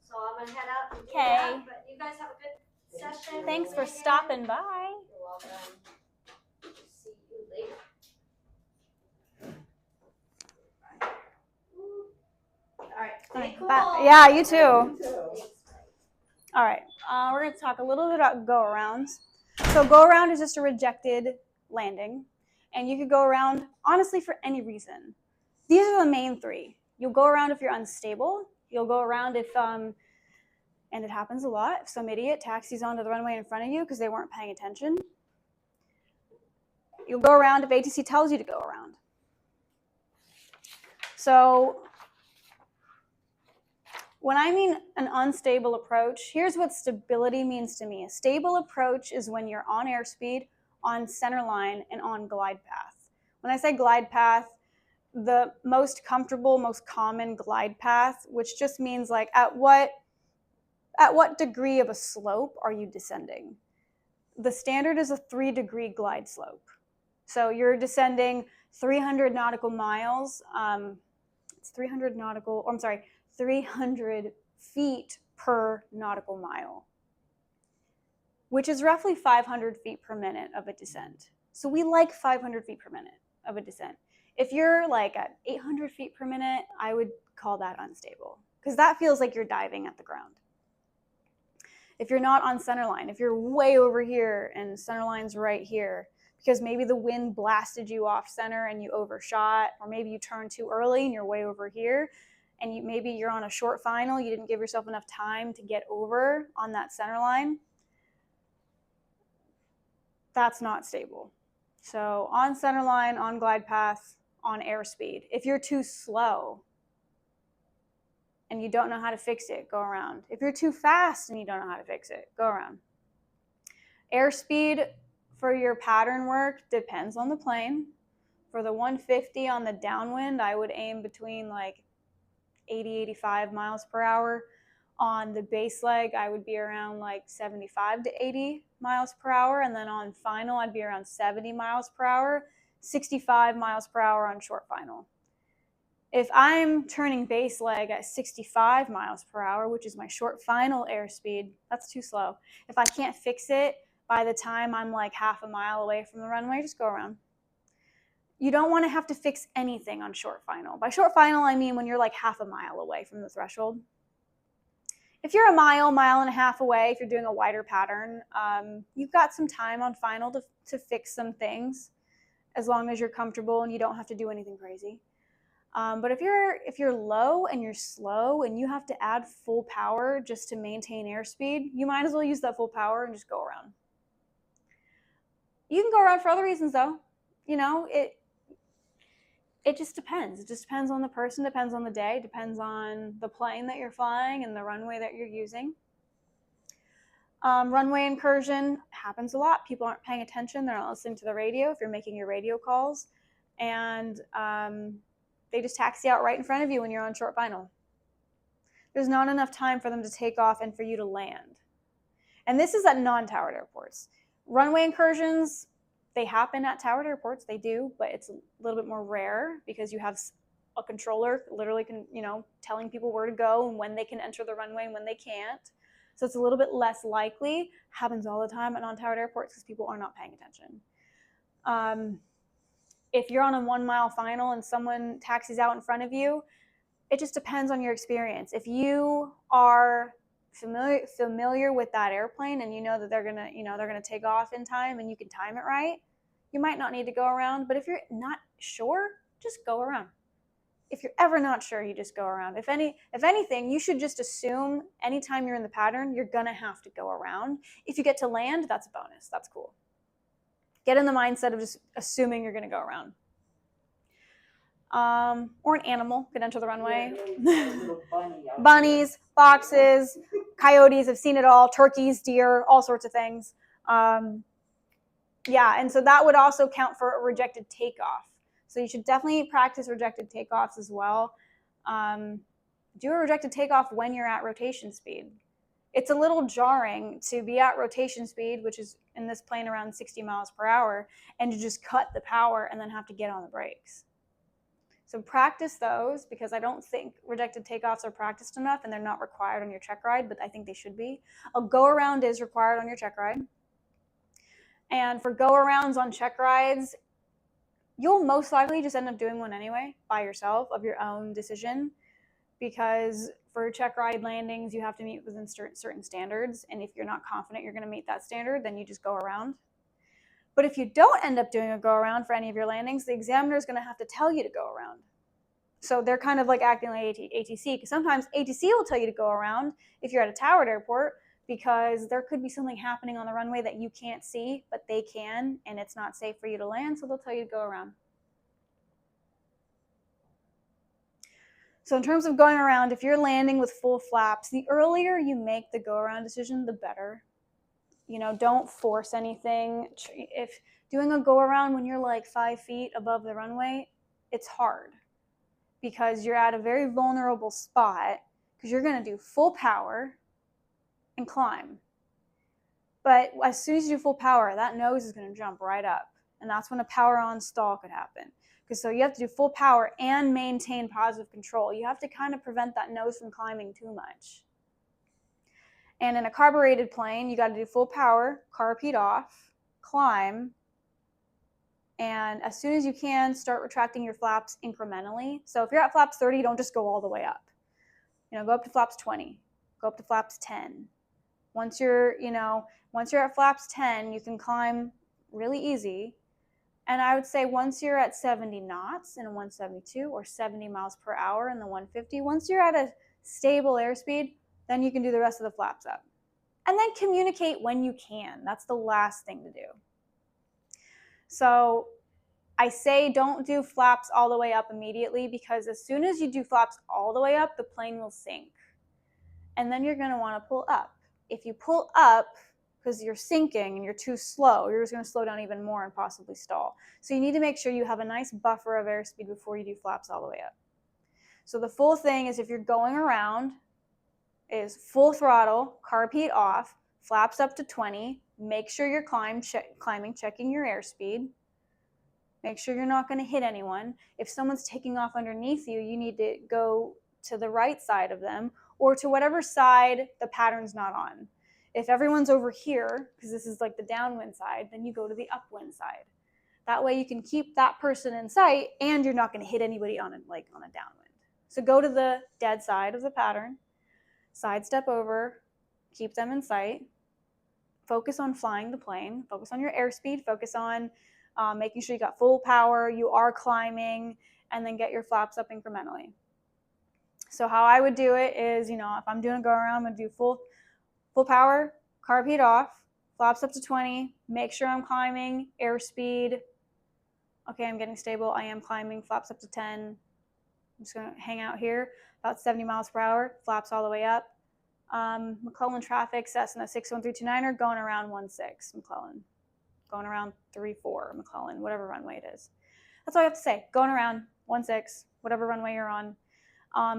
So I'm gonna head out and do Okay. that. But you guys have a good session. Thanks for Hang in. stopping by. You're welcome. See you later. Alright, stay cool. Yeah, you too. Thanks. All right. We're going to talk a little bit about go-arounds. So go-around is just a rejected landing. And you could go around, honestly, for any reason. These are the main three. You'll go around if you're unstable. You'll go around if, and it happens a lot, if some idiot taxis onto the runway in front of you because they weren't paying attention. You'll go around if ATC tells you to go around. So when I mean an unstable approach, here's what stability means to me. A stable approach is when you're on airspeed, on center line, and on glide path. When I say glide path, the most comfortable, most common glide path, which just means like at what degree of a slope are you descending? The standard is a 3-degree glide slope. So you're descending 300 nautical miles. It's 300 feet per nautical mile, which is roughly 500 feet per minute of a descent. So we like 500 feet per minute of a descent. If you're like at 800 feet per minute, I would call that unstable because that feels like you're diving at the ground. If you're not on centerline, if you're way over here and centerline's right here, because maybe the wind blasted you off center and you overshot, or maybe you turned too early and you're way over here, and maybe you're on a short final, you didn't give yourself enough time to get over on that center line, that's not stable. So on center line, on glide path, on airspeed. If you're too slow and you don't know how to fix it, go around. If you're too fast and you don't know how to fix it, go around. Airspeed for your pattern work depends on the plane. For the 150 on the downwind, I would aim between like 80, 85 miles per hour. On the base leg, I would be around like 75 to 80 miles per hour. And then on final, I'd be around 70 miles per hour, 65 miles per hour on short final. If I'm turning base leg at 65 miles per hour, which is my short final airspeed, that's too slow. If I can't fix it by the time I'm like half a mile away from the runway, just go around. You don't want to have to fix anything on short final. By short final, I mean when you're like half a mile away from the threshold. If you're a mile and a half away, if you're doing a wider pattern, you've got some time on final to fix some things, as long as you're comfortable and you don't have to do anything crazy. But if you're low and you're slow and you have to add full power just to maintain airspeed, you might as well use that full power and just go around. You can go around for other reasons though. You know, it just depends. It just depends on the person, depends on the day, depends on the plane that you're flying and the runway that you're using. Runway incursion happens a lot. People aren't paying attention. They're not listening to the radio if you're making your radio calls. And they just taxi out right in front of you when you're on short final. There's not enough time for them to take off and for you to land. And this is at non-towered airports. Runway incursions, they happen at towered airports, they do, but it's a little bit more rare because you have a controller literally telling people where to go and when they can enter the runway and when they can't. So it's a little bit less likely. Happens all the time at non-towered airports because people are not paying attention. If you're on a 1 mile final and someone taxis out in front of you, it just depends on your experience. If you are familiar with that airplane and you know that they're gonna take off in time and you can time it right, you might not need to go around. But if you're not sure, just go around. If you're ever not sure, you just go around. If anything, you should just assume anytime you're in the pattern, you're gonna have to go around. If you get to land, that's a bonus. That's cool. Get in the mindset of just assuming you're gonna go around. Or an animal could enter the runway. Yeah, little bunny out Bunnies, foxes, Coyotes, have seen it all. Turkeys, deer, all sorts of things. Yeah, and so that would also count for a rejected takeoff. So you should definitely practice rejected takeoffs as well. Do a rejected takeoff when you're at rotation speed. It's a little jarring to be at rotation speed, which is in this plane around 60 miles per hour, and to just cut the power and then have to get on the brakes. So practice those, because I don't think rejected takeoffs are practiced enough and they're not required on your check ride, but I think they should be. A go around is required on your check ride. And for go arounds on check rides, you'll most likely just end up doing one anyway by yourself of your own decision, because for check ride landings, you have to meet within certain standards. And if you're not confident you're going to meet that standard, then you just go around. But if you don't end up doing a go around for any of your landings, the examiner is going to have to tell you to go around. So they're kind of like acting like ATC, because sometimes ATC will tell you to go around if you're at a towered airport, because there could be something happening on the runway that you can't see, but they can, and it's not safe for you to land, so they'll tell you to go around. So in terms of going around, if you're landing with full flaps, the earlier you make the go around decision, the better. You know, don't force anything. If doing a go around when you're like 5 feet above the runway, it's hard, because you're at a very vulnerable spot, because you're going to do full power and climb. But as soon as you do full power, that nose is going to jump right up. And that's when a power on stall could happen. Because so you have to do full power and maintain positive control. You have to kind of prevent that nose from climbing too much. And in a carbureted plane, you got to do full power, carb off, climb, and as soon as you can, start retracting your flaps incrementally. So if you're at flaps 30, don't just go all the way up. You know, go up to flaps 20, go up to flaps 10. Once you're at flaps 10, you can climb really easy. And I would say once you're at 70 knots in a 172 or 70 miles per hour in the 150, once you're at a stable airspeed, then you can do the rest of the flaps up. And then communicate when you can. That's the last thing to do. So I say don't do flaps all the way up immediately, because as soon as you do flaps all the way up, the plane will sink. And then you're going to want to pull up. If you pull up because you're sinking and you're too slow, you're just going to slow down even more and possibly stall. So you need to make sure you have a nice buffer of airspeed before you do flaps all the way up. So the full thing is, if you're going around, is full throttle, carb heat off, flaps up to 20, make sure you're climbing, checking your airspeed. Make sure you're not going to hit anyone. If someone's taking off underneath you, you need to go to the right side of them, or to whatever side the pattern's not on. If everyone's over here, because this is like the downwind side, then you go to the upwind side. That way you can keep that person in sight, and you're not going to hit anybody on a downwind. So go to the dead side of the pattern, sidestep over, keep them in sight, focus on flying the plane, focus on your airspeed, focus on making sure you got full power, you are climbing, and then get your flaps up incrementally. So how I would do it is, if I'm doing a go around, I'm going to do full power, carb heat off, flaps up to 20, make sure I'm climbing, airspeed. Okay, I'm getting stable, I am climbing, flaps up to 10. I'm just going to hang out here, about 70 miles per hour, flaps all the way up. McClellan traffic, Cessna 61329er, going around 16, McClellan. Going around 34, McClellan, whatever runway it is. That's all I have to say. Going around 16, whatever runway you're on.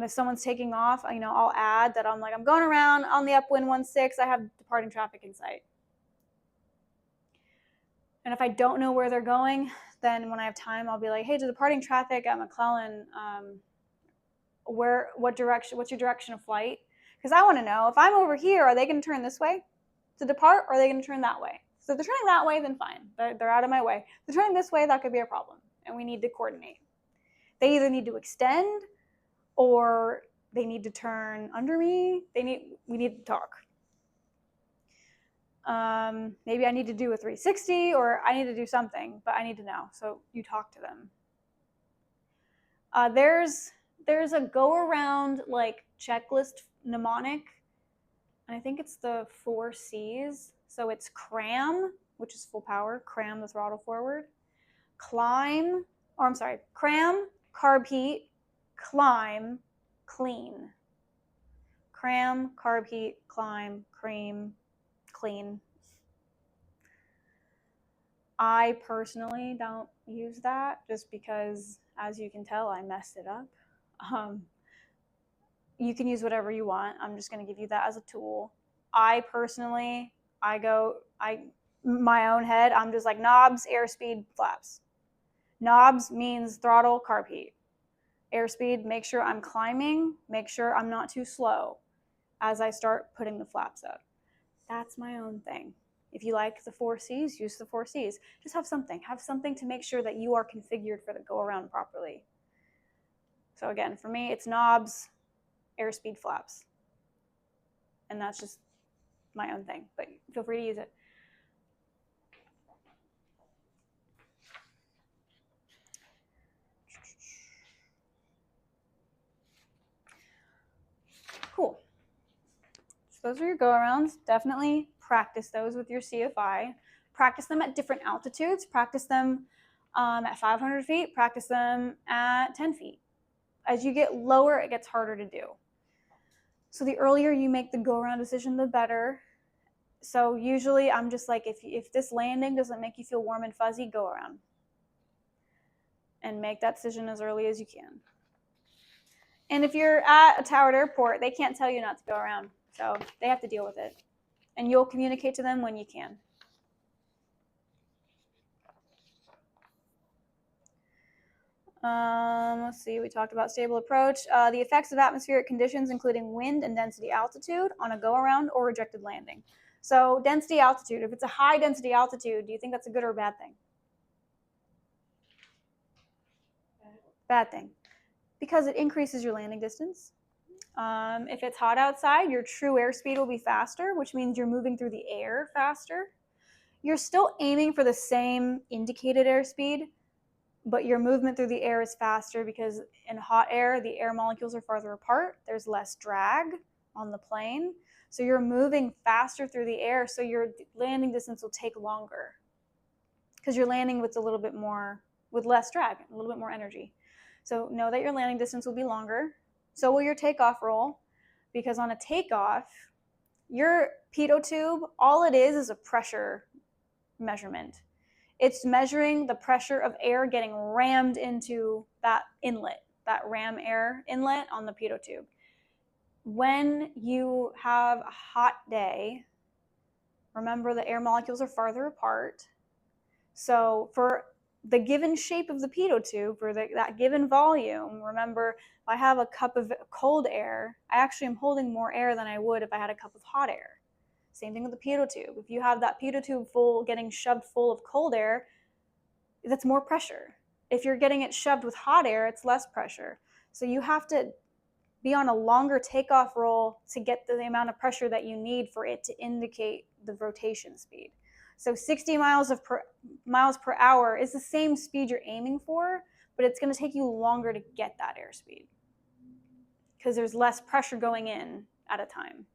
If someone's taking off, I'll add that I'm going around on the upwind 16, I have departing traffic in sight. And if I don't know where they're going, then when I have time, I'll be like, hey, to departing traffic at McClellan, what's your direction of flight? Because I want to know, if I'm over here, are they going to turn this way to depart, or are they going to turn that way? So if they're turning that way, then fine. They're out of my way. If they're turning this way, that could be a problem, and we need to coordinate. They either need to extend, or they need to turn under me. We need to talk. Maybe I need to do a 360, or I need to do something, but I need to know. So you talk to them. There's a go around checklist mnemonic, and I think it's the 4 C's. So it's cram, which is full power, cram the throttle forward, cram, carb heat, climb, clean. cram, carb heat, climb, cream, clean. I personally don't use that just because, as you can tell, I messed it up. You can use whatever you want. I'm just going to give you that as a tool. I personally, my own head, I'm just like knobs, airspeed, flaps. Knobs means throttle, carb heat. Airspeed, make sure I'm climbing, make sure I'm not too slow as I start putting the flaps up. That's my own thing. If you like the 4 C's, use the 4 C's. Just have something to make sure that you are configured for the go around properly. So again, for me, it's knobs, airspeed, flaps. And that's just my own thing, but feel free to use it. Cool. So those are your go-arounds. Definitely practice those with your CFI. Practice them at different altitudes. Practice them at 500 feet. Practice them at 10 feet. As you get lower, it gets harder to do. So the earlier you make the go-around decision, the better. So usually I'm just like, if this landing doesn't make you feel warm and fuzzy, go around. And make that decision as early as you can. And if you're at a towered airport, they can't tell you not to go around. So they have to deal with it. And you'll communicate to them when you can. Let's see, we talked about stable approach. The effects of atmospheric conditions, including wind and density altitude on a go-around or rejected landing. So density altitude, if it's a high density altitude, do you think that's a good or a bad thing? Bad thing. Because it increases your landing distance. If it's hot outside, your true airspeed will be faster, which means you're moving through the air faster. You're still aiming for the same indicated airspeed, but your movement through the air is faster because in hot air, the air molecules are farther apart. There's less drag on the plane. So you're moving faster through the air, so your landing distance will take longer because you're landing with with less drag, a little bit more energy. So know that your landing distance will be longer. So will your takeoff roll, because on a takeoff, your pitot tube, all it is a pressure measurement. It's measuring the pressure of air getting rammed into that inlet, that ram air inlet on the pitot tube. When you have a hot day, remember the air molecules are farther apart. So for the given shape of the pitot tube, for that given volume, remember, if I have a cup of cold air, I actually am holding more air than I would if I had a cup of hot air. Same thing with the pitot tube. If you have that pitot tube getting shoved full of cold air, that's more pressure. If you're getting it shoved with hot air, it's less pressure. So you have to be on a longer takeoff roll to get the amount of pressure that you need for it to indicate the rotation speed. So 60 miles per hour is the same speed you're aiming for, but it's going to take you longer to get that airspeed because there's less pressure going in at a time.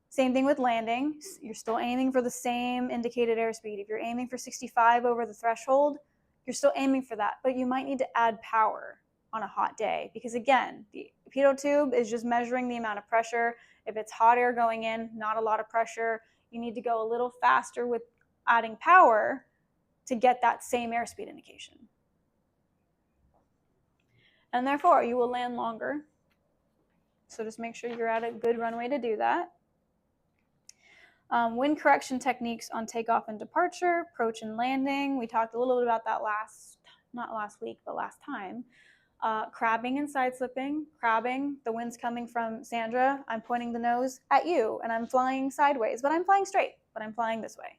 Same thing with landing. You're still aiming for the same indicated airspeed. If you're aiming for 65 over the threshold, you're still aiming for that, but you might need to add power on a hot day because, again, the pitot tube is just measuring the amount of pressure. If it's hot air going in, not a lot of pressure, you need to go a little faster with adding power to get that same airspeed indication. And therefore, you will land longer. So just make sure you're at a good runway to do that. Wind correction techniques on takeoff and departure, approach and landing. We talked a little bit about that not last week, but last time. Crabbing and side slipping. Crabbing, the wind's coming from Sandra. I'm pointing the nose at you, and I'm flying sideways, but I'm flying straight, but I'm flying this way.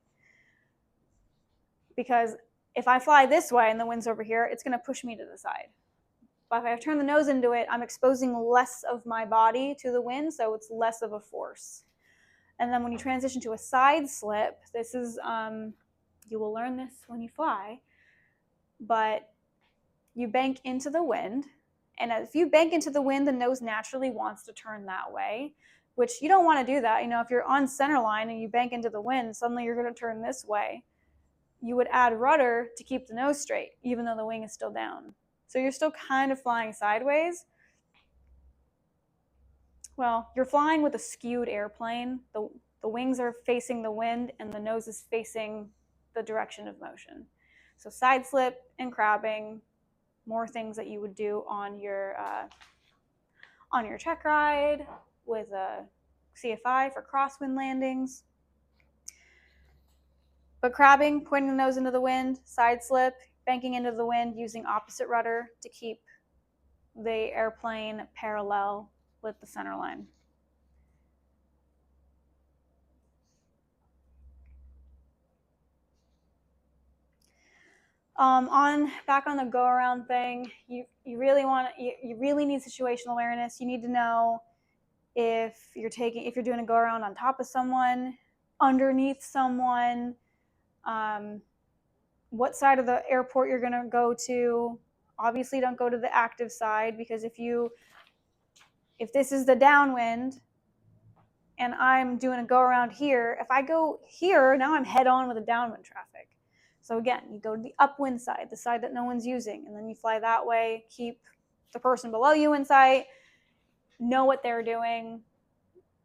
Because if I fly this way and the wind's over here, it's going to push me to the side. But if I turn the nose into it, I'm exposing less of my body to the wind, so it's less of a force. And then when you transition to a side slip, this is, you will learn this when you fly, but you bank into the wind. And if you bank into the wind, the nose naturally wants to turn that way, which you don't want to do that. You know, if you're on center line and you bank into the wind, suddenly you're going to turn this way. You would add rudder to keep the nose straight, even though the wing is still down. So you're still kind of flying sideways. well, you're flying with a skewed airplane. The wings are facing the wind and the nose is facing the direction of motion. So side slip and crabbing, more things that you would do on your check ride with a CFI for crosswind landings. But crabbing, pointing the nose into the wind, side slip, banking into the wind, using opposite rudder to keep the airplane parallel with the center line. Back on the go around thing, you really need situational awareness. You need to know if you're doing a go around on top of someone, underneath someone, what side of the airport you're going to go to. Obviously, don't go to the active side, because if this is the downwind and I'm doing a go around here, if I go here, now I'm head on with the downwind traffic. So again, you go to the upwind side, the side that no one's using, and then you fly that way, keep the person below you in sight, know what they're doing,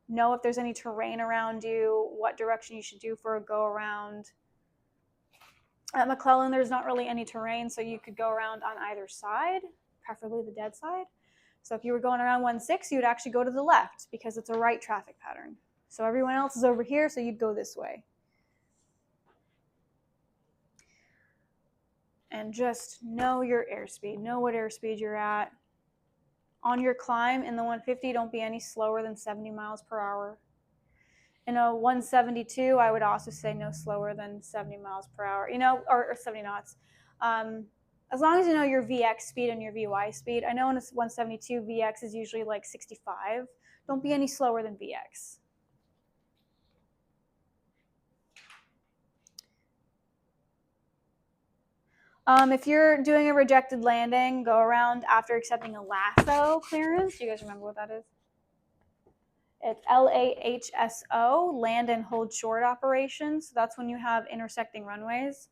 know if there's any terrain around you, what direction you should do for a go around. At McClellan, there's not really any terrain, so you could go around on either side, preferably the dead side. So if you were going around 16, you'd actually go to the left because it's a right traffic pattern. So everyone else is over here, so you'd go this way. And just know your airspeed. Know what airspeed you're at. On your climb in the 150, don't be any slower than 70 miles per hour. In a 172, I would also say no slower than 70 miles per hour, or 70 knots. As long as you know your VX speed and your VY speed. I know in a 172, VX is usually like 65. Don't be any slower than VX. If you're doing a rejected landing, go around after accepting a lasso clearance. Do you guys remember what that is? It's LAHSO, land and hold short operations. So that's when you have intersecting runways.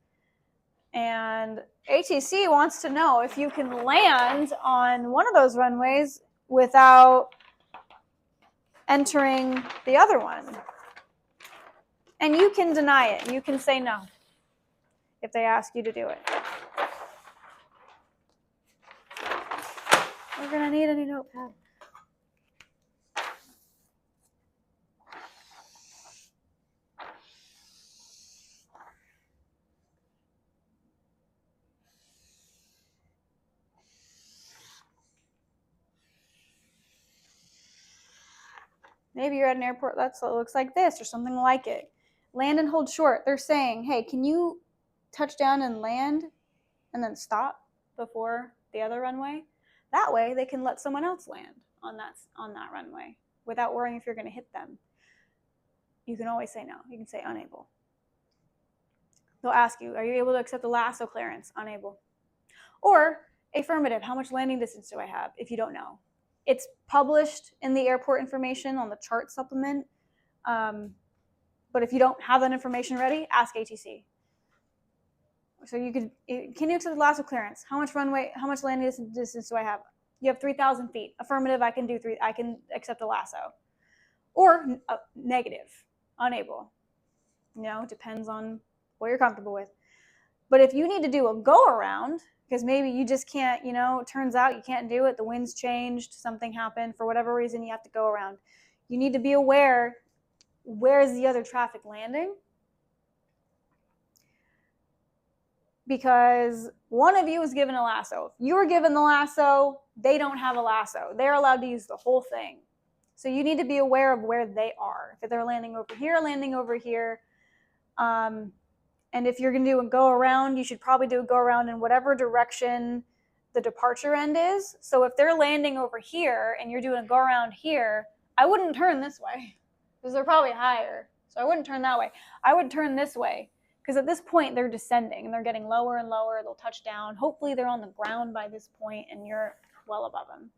And ATC wants to know if you can land on one of those runways without entering the other one. And you can deny it. You can say no if they ask you to do it. We're going to need a new notepad. Maybe you're at an airport that looks like this or something like it. Land and hold short. They're saying, hey, can you touch down and land and then stop before the other runway? That way they can let someone else land on that runway without worrying if you're going to hit them. You can always say no. You can say unable. They'll ask you, are you able to accept the lasso clearance? Unable. Or affirmative, how much landing distance do I have if you don't know? It's published in the airport information on the chart supplement. But if you don't have that information ready, ask ATC. So can you accept the lasso clearance? How much landing distance do I have? You have 3,000 feet. Affirmative, I can accept a lasso. Or negative, unable. Depends on what you're comfortable with. But if you need to do a go around, because maybe you just can't, it turns out you can't do it, the wind's changed, something happened, for whatever reason you have to go around. You need to be aware, where is the other traffic landing? Because one of you is given a lasso. If you were given the lasso, they don't have a lasso. They're allowed to use the whole thing. So you need to be aware of where they are. If they're landing over here. And if you're going to do a go around, you should probably do a go around in whatever direction the departure end is. So if they're landing over here and you're doing a go around here, I wouldn't turn this way because they're probably higher. So I wouldn't turn that way. I would turn this way because at this point they're descending and they're getting lower and lower. They'll touch down. Hopefully they're on the ground by this point and you're well above them.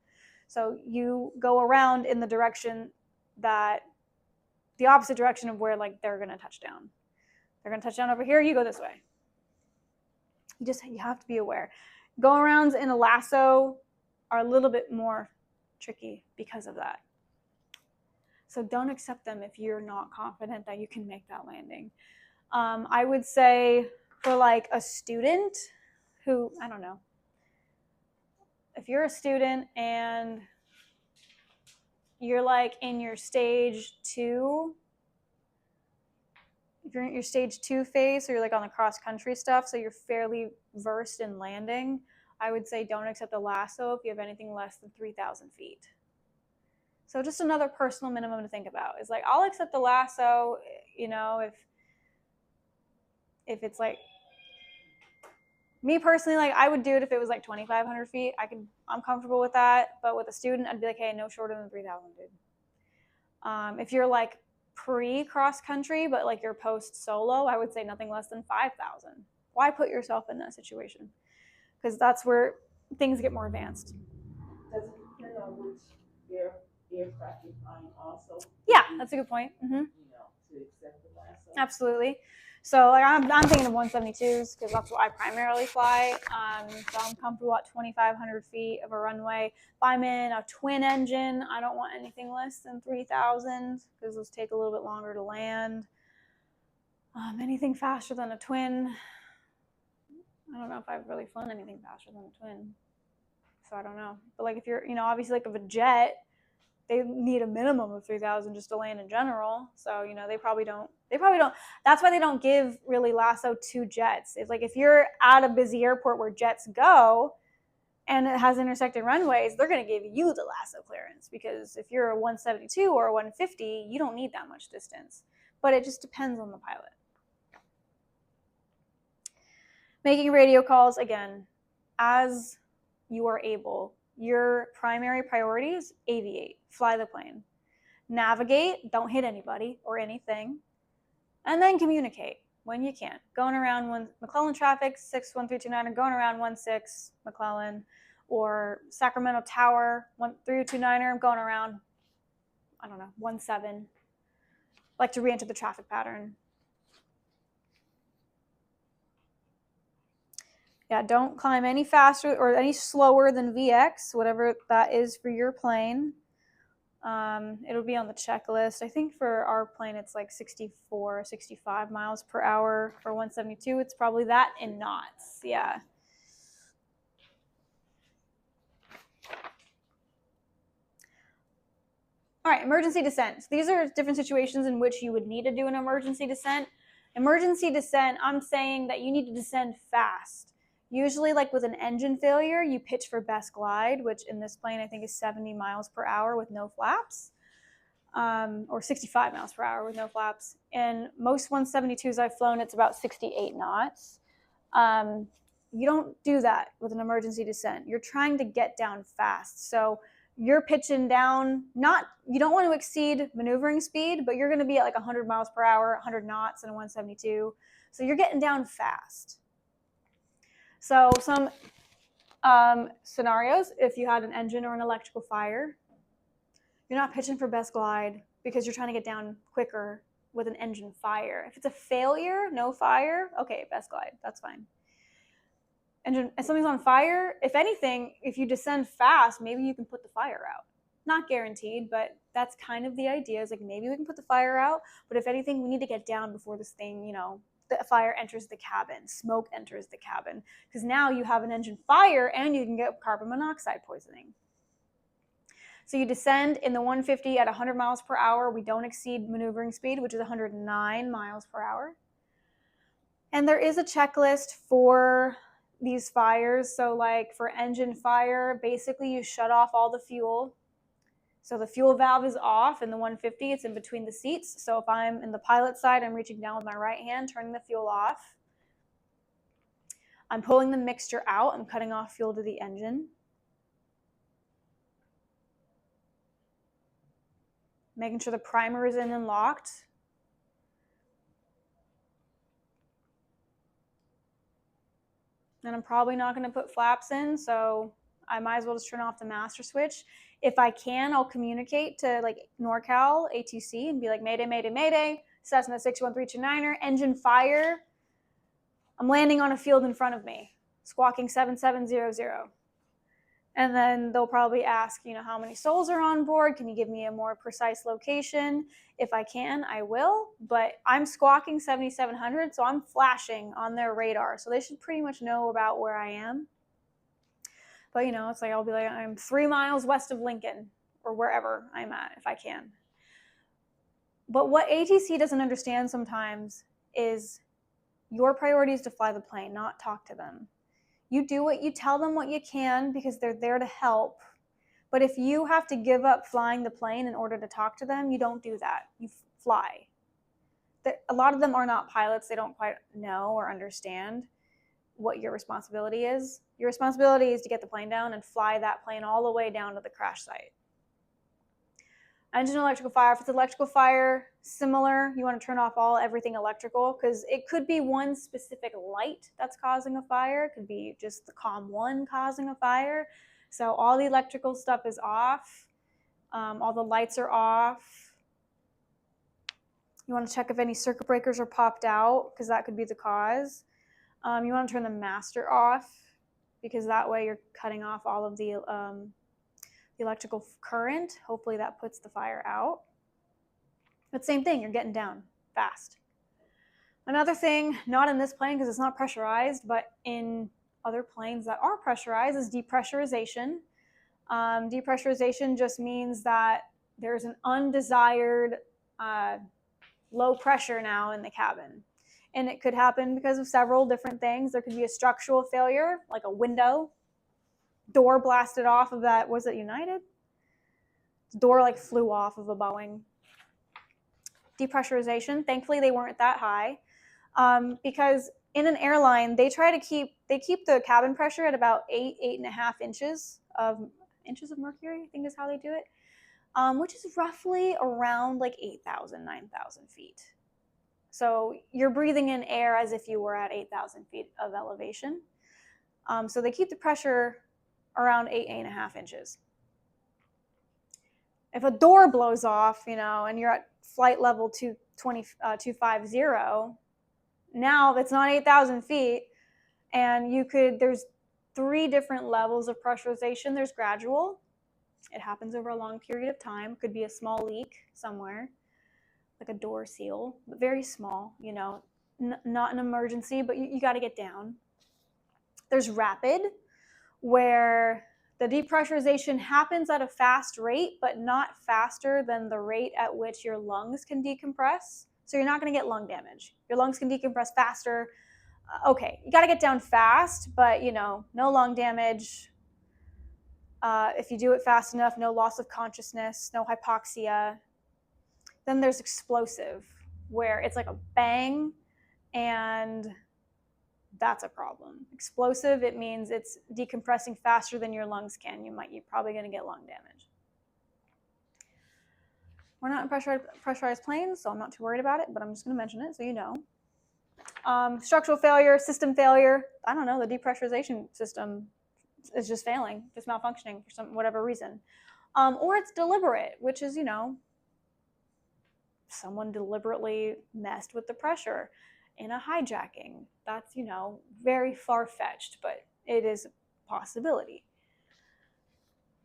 So you go around in the opposite direction of where they're going to touch down. They're going to touch down over here. You go this way. You have to be aware. Go-arounds in a lasso are a little bit more tricky because of that. So don't accept them if you're not confident that you can make that landing. I would say for like a student who, I don't know, if you're a student and you're like in your stage 2, if you're in your stage 2 phase, so you're like on the cross country stuff, so you're fairly versed in landing, I would say don't accept the lasso if you have anything less than 3,000 feet. So just another personal minimum to think about is like, I'll accept the lasso, you know, if it's like, me personally, like I would do it if it was like 2,500 feet. I'm comfortable with that. But with a student, I'd be like, hey, no shorter than 3,000, dude. If you're like pre-cross country, but like you're post-solo, I would say nothing less than 5,000. Why put yourself in that situation? Because that's where things get more advanced. Does it depend on which aircraft you're flying also? Yeah, that's a good point. Mm-hmm. You know, to accept the lasso? Absolutely. So like I'm thinking of 172s because that's what I primarily fly. So I'm comfortable at 2,500 feet of a runway. If I'm in a twin engine, I don't want anything less than 3,000 because those take a little bit longer to land. Anything faster than a twin, I don't know if I've really flown anything faster than a twin. So I don't know. But like if you're, you know, obviously like of a jet, they need a minimum of 3,000 just to land in general. So, you know, they probably don't, that's why they don't give really lasso to jets. It's like if you're at a busy airport where jets go and it has intersecting runways, they're going to give you the lasso clearance because if you're a 172 or a 150, you don't need that much distance. But it just depends on the pilot. Making radio calls, again, as you are able. Your primary priorities: aviate, fly the plane, navigate, don't hit anybody or anything, and then communicate when you can. Going around McClellan traffic, 61329, or going around 16 McClellan, or Sacramento Tower, 1329, I'm going around, I don't know, 17. Like to re-enter the traffic pattern. Yeah, don't climb any faster or any slower than VX, whatever that is for your plane. It'll be on the checklist. I think for our plane, it's like 64, 65 miles per hour. For 172, it's probably that in knots. Yeah. All right, emergency descent. So these are different situations in which you would need to do an emergency descent. Emergency descent, I'm saying that you need to descend fast. Usually, like with an engine failure, you pitch for best glide, which in this plane I think is 70 miles per hour with no flaps, or 65 miles per hour with no flaps. And most 172s I've flown, it's about 68 knots. You don't do that with an emergency descent. You're trying to get down fast. So you're pitching down, you don't want to exceed maneuvering speed, but you're going to be at like 100 miles per hour, 100 knots in a 172. So you're getting down fast. So some scenarios, if you had an engine or an electrical fire, you're not pitching for best glide because you're trying to get down quicker with an engine fire. If it's a failure, no fire, okay, best glide, that's fine. Engine, if something's on fire, if anything, if you descend fast, maybe you can put the fire out. Not guaranteed, but that's kind of the idea. Is like maybe we can put the fire out, but if anything, we need to get down before this thing, you know, the fire enters the cabin, smoke enters the cabin, because now you have an engine fire and you can get carbon monoxide poisoning. So you descend in the 150 at 100 miles per hour. We don't exceed maneuvering speed, which is 109 miles per hour. And there is a checklist for these fires. So like for engine fire, basically you shut off all the fuel. So the fuel valve is off in the 150, it's in between the seats. So if I'm in the pilot side, I'm reaching down with my right hand, turning the fuel off. I'm pulling the mixture out, I'm cutting off fuel to the engine. Making sure the primer is in and locked. And I'm probably not going to put flaps in, so I might as well just turn off the master switch. If I can, I'll communicate to like NorCal, ATC, and be like, Mayday, Mayday, Mayday, Cessna 61329er, engine fire. I'm landing on a field in front of me, squawking 7700. And then they'll probably ask, you know, how many souls are on board? Can you give me a more precise location? If I can, I will. But I'm squawking 7,700, so I'm flashing on their radar. So they should pretty much know about where I am. But, you know, it's like I'll be like, I'm 3 miles west of Lincoln or wherever I'm at if I can. But what ATC doesn't understand sometimes is your priority is to fly the plane, not talk to them. You do what you tell them what you can because they're there to help. But if you have to give up flying the plane in order to talk to them, you don't do that. You fly. A lot of them are not pilots. They don't quite know or understand what your responsibility is. Your responsibility is to get the plane down and fly that plane all the way down to the crash site. Engine electrical fire. If it's electrical fire, similar. You want to turn off everything electrical because it could be one specific light that's causing a fire. It could be just the COM1 causing a fire. So all the electrical stuff is off. All the lights are off. You want to check if any circuit breakers are popped out because that could be the cause. You want to turn the master off because that way you're cutting off all of the electrical current. Hopefully that puts the fire out. But same thing, you're getting down fast. Another thing, not in this plane because it's not pressurized, but in other planes that are pressurized is depressurization. Depressurization just means that there's an undesired low pressure now in the cabin. And it could happen because of several different things. There could be a structural failure, like a window, door blasted off of that, was it United? The door like flew off of a Boeing. Depressurization, thankfully they weren't that high because in an airline, they keep the cabin pressure at about 8.5 inches of mercury, I think is how they do it, which is roughly around like 8,000, 9,000 feet. So you're breathing in air as if you were at 8,000 feet of elevation. So they keep the pressure around 8.5 inches. If a door blows off, you know, and you're at flight level 250, now it's not 8,000 feet, and there's 3 different levels of pressurization. There's gradual. It happens over a long period of time. Could be a small leak somewhere, like a door seal, but very small, you know, not an emergency, but you got to get down. There's rapid, where the depressurization happens at a fast rate, but not faster than the rate at which your lungs can decompress. So you're not going to get lung damage. Your lungs can decompress faster. Okay, you got to get down fast, but, you know, no lung damage. If you do it fast enough, no loss of consciousness, no hypoxia. Then there's explosive, where it's like a bang, and that's a problem. Explosive, it means it's decompressing faster than your lungs can. You're probably going to get lung damage. We're not in pressurized planes, so I'm not too worried about it, but I'm just going to mention it so you know. Structural failure, system failure. I don't know, the depressurization system is just failing, just malfunctioning for whatever reason. Or it's deliberate, which is, you know, someone deliberately messed with the pressure in a hijacking. That's, you know, very far-fetched, but it is a possibility.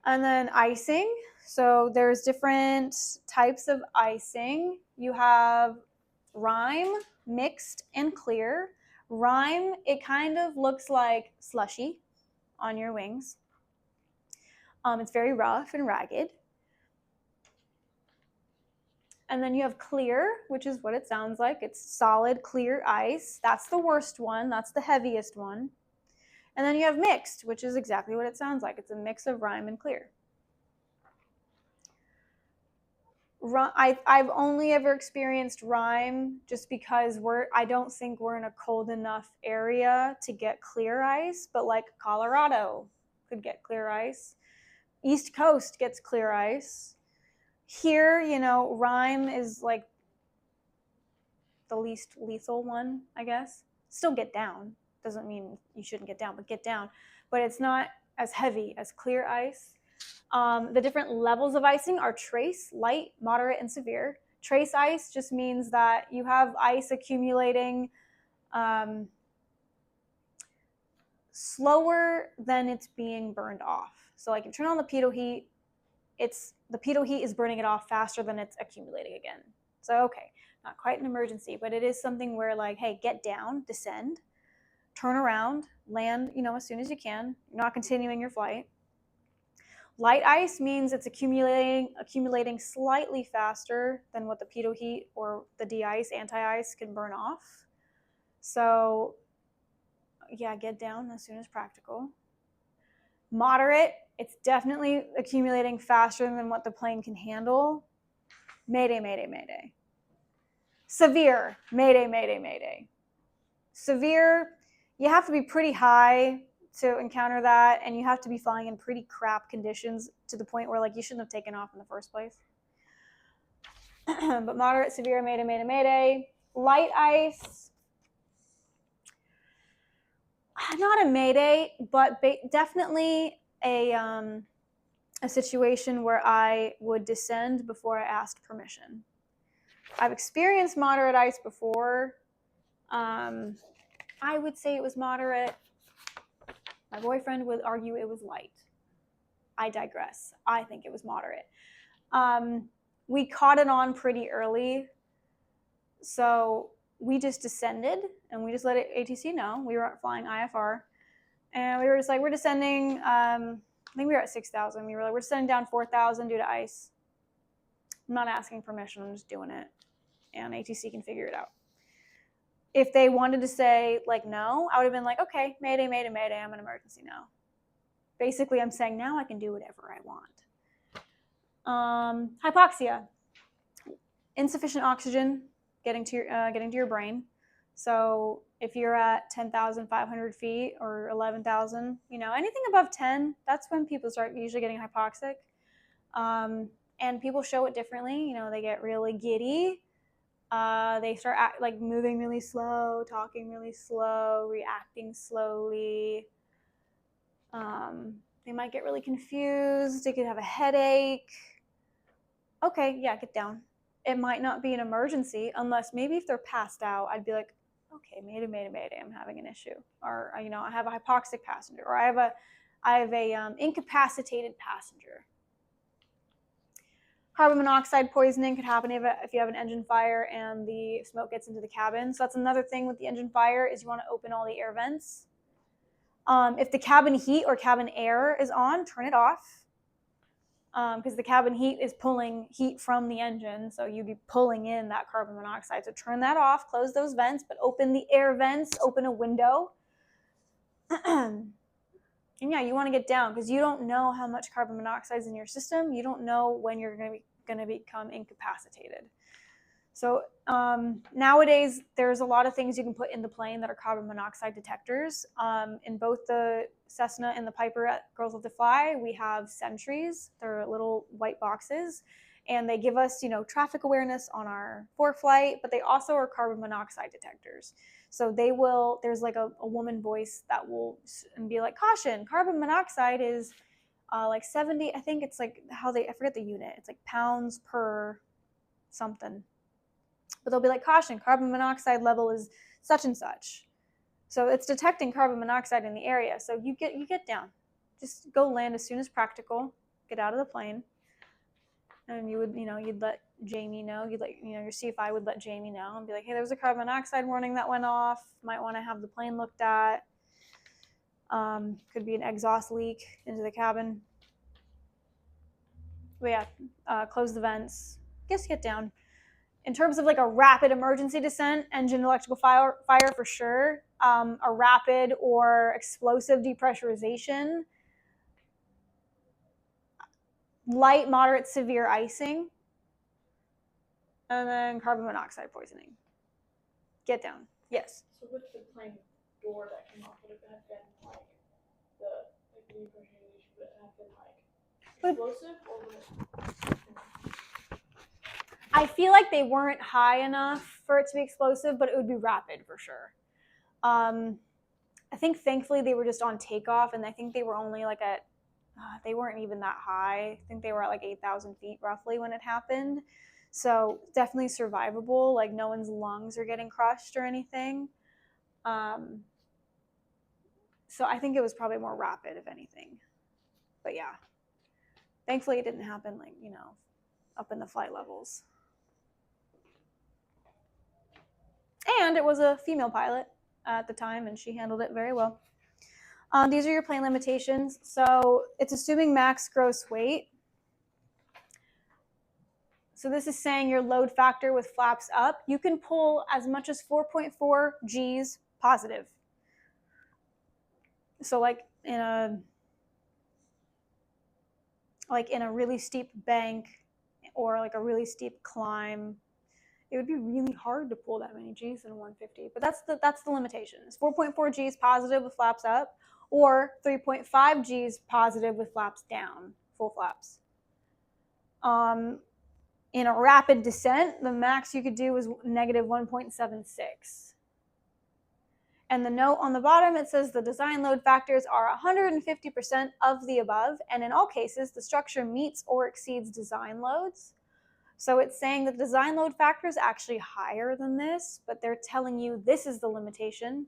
And then icing. So there's different types of icing. You have rime, mixed, and clear. Rime, it kind of looks like slushy on your wings. It's very rough and ragged. And then you have clear, which is what it sounds like. It's solid, clear ice. That's the worst one. That's the heaviest one. And then you have mixed, which is exactly what it sounds like. It's a mix of rime and clear. I've only ever experienced rime just because I don't think we're in a cold enough area to get clear ice, but like Colorado could get clear ice. East Coast gets clear ice. Here, you know, rime is like the least lethal one, I guess. Still get down. Doesn't mean you shouldn't get down, but get down. But it's not as heavy as clear ice. The different levels of icing are trace, light, moderate, and severe. Trace ice just means that you have ice accumulating slower than it's being burned off. So like, if you turn on the pitot heat, the pitot heat is burning it off faster than it's accumulating again. So, okay, not quite an emergency, but it is something where like, hey, get down, descend, turn around, land, as soon as you can. You're not continuing your flight. Light ice means it's accumulating slightly faster than what the pitot heat or the de-ice, anti-ice can burn off. So, yeah, get down as soon as practical. Moderate, it's definitely accumulating faster than what the plane can handle. Mayday, mayday, mayday. Severe, mayday, mayday, mayday. Severe, you have to be pretty high to encounter that, and you have to be flying in pretty crap conditions to the point where like you shouldn't have taken off in the first place. But moderate, severe, mayday, mayday, mayday. Light ice, not a mayday, but definitely a situation where I would descend before I asked permission. I've experienced moderate ice before. I would say it was moderate. My boyfriend would argue it was light. I digress. I think it was moderate. We caught it on pretty early, so we just descended and we just let ATC know. We were flying IFR, and we were just like, we're descending. I think we were at 6,000. We were like, we're descending down 4,000 due to ice. I'm not asking permission. I'm just doing it, and ATC can figure it out. If they wanted to say like no, I would have been like, okay, mayday, mayday, mayday. I'm an emergency now. Basically, I'm saying now I can do whatever I want. Hypoxia, insufficient oxygen getting to your brain. So if you're at 10,500 feet or 11,000, anything above 10, that's when people start usually getting hypoxic. And people show it differently. They get really giddy. They start moving really slow, talking really slow, reacting slowly. They might get really confused. They could have a headache. Okay, yeah, get down. It might not be an emergency unless maybe if they're passed out, I'd be like, okay, mayday, mayday, mayday, I'm having an issue. Or, I have a hypoxic passenger, or I have a incapacitated passenger. Carbon monoxide poisoning could happen if you have an engine fire and the smoke gets into the cabin. So that's another thing with the engine fire is you want to open all the air vents. If the cabin heat or cabin air is on, turn it off. Because the cabin heat is pulling heat from the engine, so you'd be pulling in that carbon monoxide. So turn that off, close those vents, but open the air vents, open a window. And yeah, you want to get down because you don't know how much carbon monoxide is in your system. You don't know when you're going to become incapacitated. So nowadays, there's a lot of things you can put in the plane that are carbon monoxide detectors. In both the Cessna and the Piper at Girls Love to Fly, we have sentries. They're little white boxes, and they give us, traffic awareness on our flight, but they also are carbon monoxide detectors. So there's like a woman voice that will be like, caution, carbon monoxide is like 70, I think it's like I forget the unit. It's like pounds per something. But they'll be like, caution, carbon monoxide level is such and such. So it's detecting carbon monoxide in the area. So you get down. Just go land as soon as practical. Get out of the plane. And you'd let Jamie know. Your CFI would let Jamie know and be like, hey, there's a carbon monoxide warning that went off. Might want to have the plane looked at. Could be an exhaust leak into the cabin. But yeah, close the vents. Just get down. In terms of like a rapid emergency descent, engine electrical fire for sure. A rapid or explosive depressurization. Light, moderate, severe icing. And then carbon monoxide poisoning. Get down. Yes. So with the plane door that came off, would it have been like the depressurization, would it have been like explosive or would it? I feel like they weren't high enough for it to be explosive, but it would be rapid for sure. I think thankfully they were just on takeoff, and I think they were only like they weren't even that high. I think they were at like 8,000 feet roughly when it happened. So definitely survivable. Like no one's lungs are getting crushed or anything. So I think it was probably more rapid, if anything. But yeah, thankfully it didn't happen like, up in the flight levels. And it was a female pilot at the time, and she handled it very well. These are your plane limitations. So it's assuming max gross weight. So this is saying your load factor with flaps up. You can pull as much as 4.4 Gs positive. So like in a really steep bank or like a really steep climb, it would be really hard to pull that many Gs in a 150. But that's the limitation. It's 4.4 Gs positive with flaps up, or 3.5 Gs positive with flaps down, full flaps. In a rapid descent, the max you could do was negative 1.76. And the note on the bottom, it says the design load factors are 150% of the above, and in all cases, the structure meets or exceeds design loads. So it's saying that the design load factor is actually higher than this, but they're telling you this is the limitation,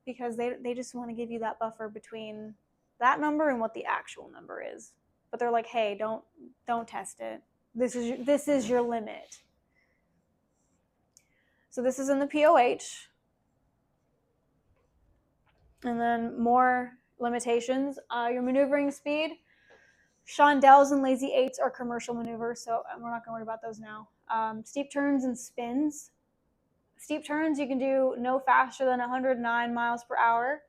because they just want to give you that buffer between that number and what the actual number is. But they're like, hey, don't test it. This is your limit. So this is in the POH. And then more limitations. Your maneuvering speed. Shondells and lazy eights are commercial maneuvers, so we're not going to worry about those now. Steep turns and spins. Steep turns you can do no faster than 109 miles per hour.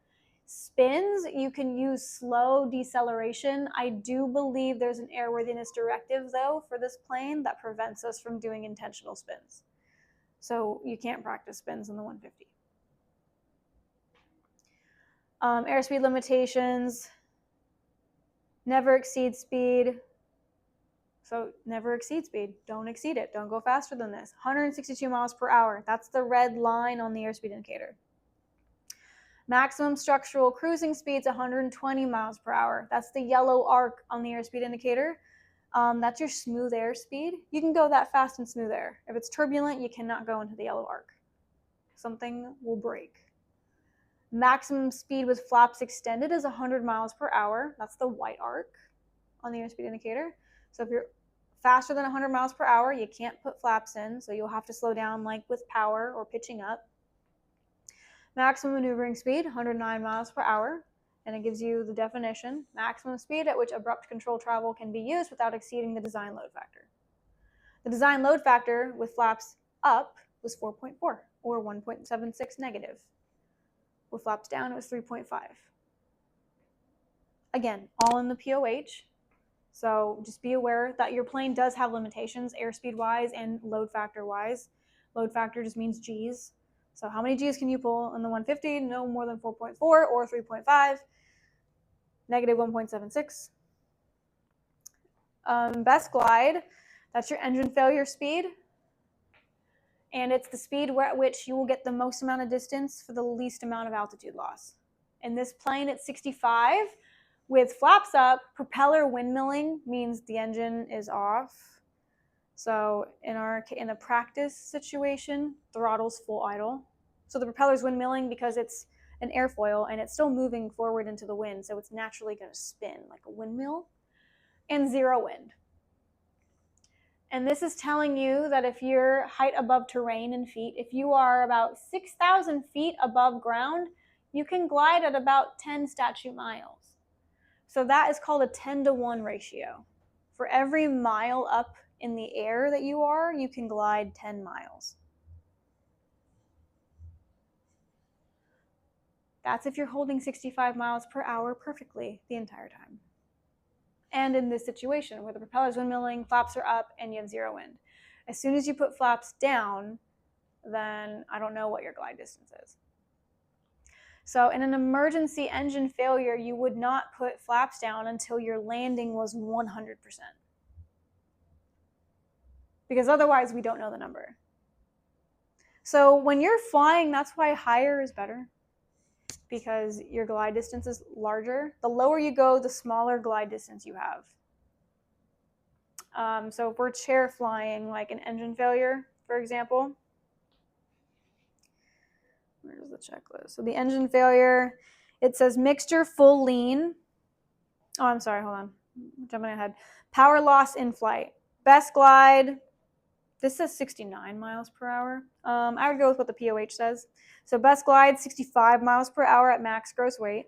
Spins, you can use slow deceleration. I do believe there's an airworthiness directive, though, for this plane that prevents us from doing intentional spins. So you can't practice spins in the 150. Airspeed limitations, never exceed speed. So never exceed speed. Don't exceed it. Don't go faster than this. 162 miles per hour. That's the red line on the airspeed indicator. Maximum structural cruising speed's 120 miles per hour. That's the yellow arc on the airspeed indicator. That's your smooth air speed. You can go that fast in smooth air. If it's turbulent, you cannot go into the yellow arc. Something will break. Maximum speed with flaps extended is 100 miles per hour. That's the white arc on the airspeed indicator. So if you're faster than 100 miles per hour, you can't put flaps in, so you'll have to slow down like with power or pitching up. Maximum maneuvering speed, 109 miles per hour, and it gives you the definition. Maximum speed at which abrupt control travel can be used without exceeding the design load factor. The design load factor with flaps up was 4.4, or 1.76 negative. With flaps down, it was 3.5. Again, all in the POH. So just be aware that your plane does have limitations, airspeed-wise and load factor-wise. Load factor just means Gs. So how many Gs can you pull in the 150? No more than 4.4 or 3.5. Negative 1.76. Best glide, that's your engine failure speed. And it's the speed at which you will get the most amount of distance for the least amount of altitude loss. In this plane, it's 65. With flaps up, propeller windmilling means the engine is off. So in a practice situation, throttle's full idle. So the propeller's windmilling because it's an airfoil and it's still moving forward into the wind, so it's naturally going to spin like a windmill. And zero wind. And this is telling you that if you're height above terrain in feet, if you are about 6,000 feet above ground, you can glide at about 10 statute miles. So that is called a 10-to-1 ratio. For every mile up in the air that you are, you can glide 10 miles. That's if you're holding 65 miles per hour perfectly the entire time. And in this situation where the propeller's windmilling, flaps are up, and you have zero wind. As soon as you put flaps down, then I don't know what your glide distance is. So in an emergency engine failure, you would not put flaps down until your landing was 100%. Because otherwise, we don't know the number. So when you're flying, that's why higher is better. Because your glide distance is larger. The lower you go, the smaller glide distance you have. So if we're chair flying, like an engine failure, for example, Where's the checklist? So the engine failure, it says mixture full lean. Oh, I'm sorry, hold on. Jumping ahead. Power loss in flight. Best glide, this says 69 miles per hour. I would go with what the POH says. So best glide, 65 miles per hour at max gross weight.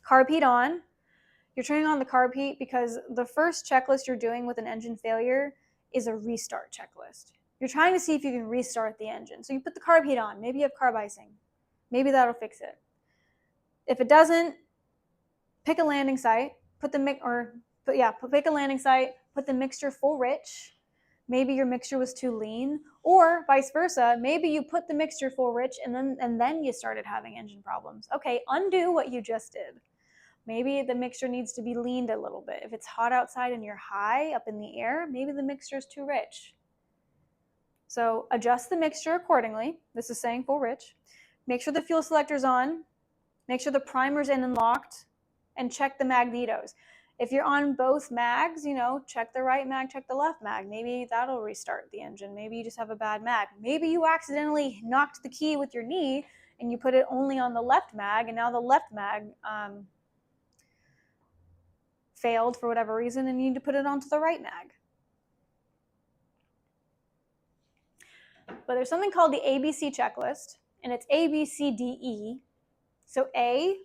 Carb heat on. You're turning on the carb heat because the first checklist you're doing with an engine failure is a restart checklist. You're trying to see if you can restart the engine. So you put the carb heat on. Maybe you have carb icing. Maybe that'll fix it. If it doesn't, pick a landing site. Pick a landing site. Put the mixture full rich. Maybe your mixture was too lean, or vice versa. Maybe you put the mixture full rich and then you started having engine problems. Okay, undo what you just did. Maybe the mixture needs to be leaned a little bit. If it's hot outside and you're high up in the air, maybe the mixture is too rich. So adjust the mixture accordingly. This is saying full rich. Make sure the fuel selector's on. Make sure the primer's in and locked, and check the magnetos. If you're on both mags, check the right mag, check the left mag. Maybe that'll restart the engine. Maybe you just have a bad mag. Maybe you accidentally knocked the key with your knee and you put it only on the left mag, and now the left mag failed for whatever reason and you need to put it onto the right mag. But there's something called the ABC checklist, and it's ABCDE. So A,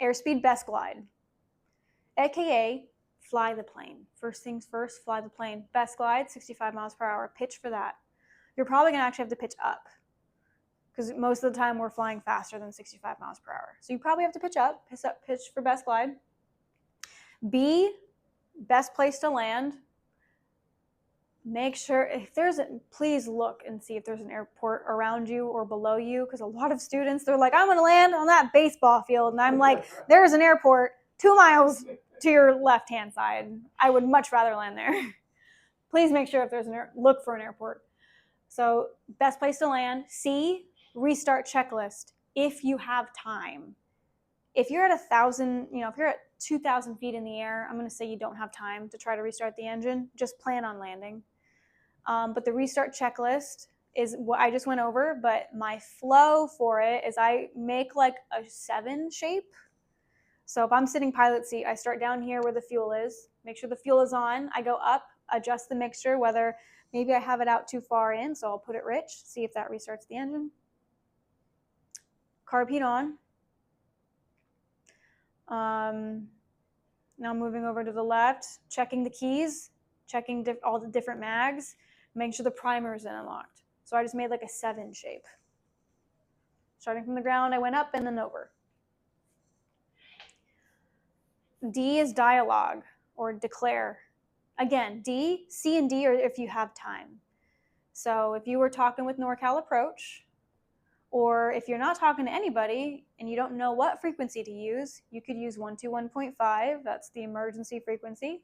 airspeed best glide, aka fly the plane. First things first, fly the plane. Best glide, 65 miles per hour. Pitch for that. You're probably going to actually have to pitch up because most of the time we're flying faster than 65 miles per hour. So you probably have to pitch up, pitch for best glide. B, best place to land. Make sure please look and see if there's an airport around you or below you, because a lot of students, they're like, I'm going to land on that baseball field. And I'm like, there's an airport 2 miles to your left-hand side. I would much rather land there. Please make sure if there's look for an airport. So best place to land. C, restart checklist if you have time. If you're at 1,000, if you're at 2,000 feet in the air, I'm going to say you don't have time to try to restart the engine. Just plan on landing. But the restart checklist is what I just went over, but my flow for it is I make like a 7 shape. So if I'm sitting pilot seat, I start down here where the fuel is, make sure the fuel is on. I go up, adjust the mixture, whether maybe I have it out too far in, so I'll put it rich, see if that restarts the engine. Carb heat on. Now moving over to the left, checking the keys, checking all the different mags, making sure the primer is in and locked. So I just made like a 7 shape. Starting from the ground, I went up and then over. D is dialogue or declare. Again, D, C and D are if you have time. So if you were talking with NorCal Approach, or if you're not talking to anybody and you don't know what frequency to use, you could use 121.5. That's the emergency frequency.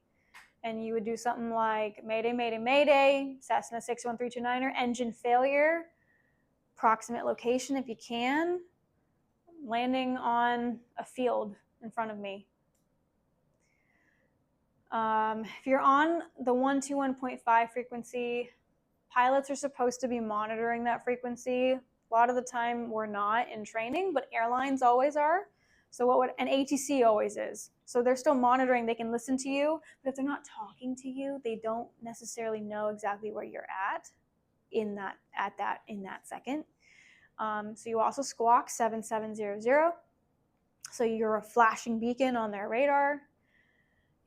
And you would do something like Mayday, Mayday, Mayday, Cessna 61329er, engine failure, approximate location if you can, landing on a field in front of me. If you're on the 121.5 frequency, pilots are supposed to be monitoring that frequency. A lot of the time we're not in training, but airlines always are. So an ATC always is. So they're still monitoring, they can listen to you, but if they're not talking to you, they don't necessarily know exactly where you're at in that second. So you also squawk 7700. So you're a flashing beacon on their radar.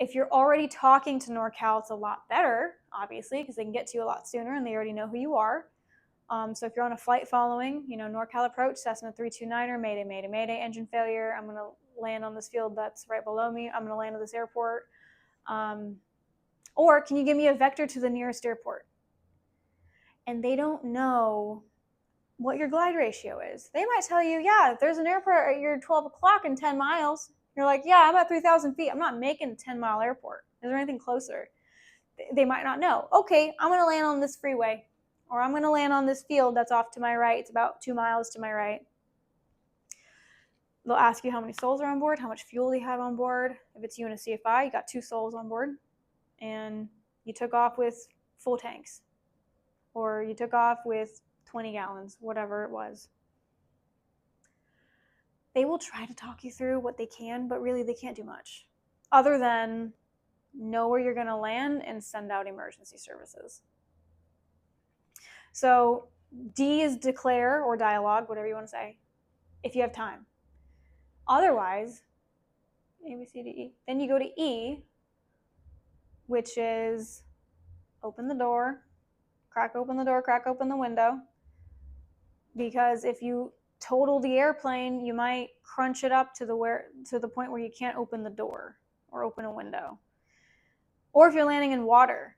If you're already talking to NorCal, it's a lot better, obviously, because they can get to you a lot sooner and they already know who you are. So if you're on a flight following, NorCal Approach, Cessna 329er, Mayday, Mayday, Mayday, engine failure, I'm going to land on this field that's right below me, I'm going to land at this airport. Or can you give me a vector to the nearest airport? And they don't know what your glide ratio is. They might tell you, yeah, there's an airport at your 12 o'clock in 10 miles. You're like, yeah, I'm at 3,000 feet. I'm not making a 10-mile airport. Is there anything closer? They might not know. Okay, I'm going to land on this freeway. Or I'm going to land on this field that's off to my right. It's about 2 miles to my right. They'll ask you how many souls are on board, how much fuel you have on board. If it's you and a CFI, you got 2 souls on board. And you took off with full tanks. Or you took off with 20 gallons, whatever it was. They will try to talk you through what they can, but really they can't do much other than know where you're going to land and send out emergency services. So D is declare or dialogue, whatever you want to say, if you have time. Otherwise, A, B, C, D, E. Then you go to E, which is open the door, crack open the door, crack open the window. Because if you total the airplane, you might crunch it up to the point where you can't open the door or open a window. Or if you're landing in water,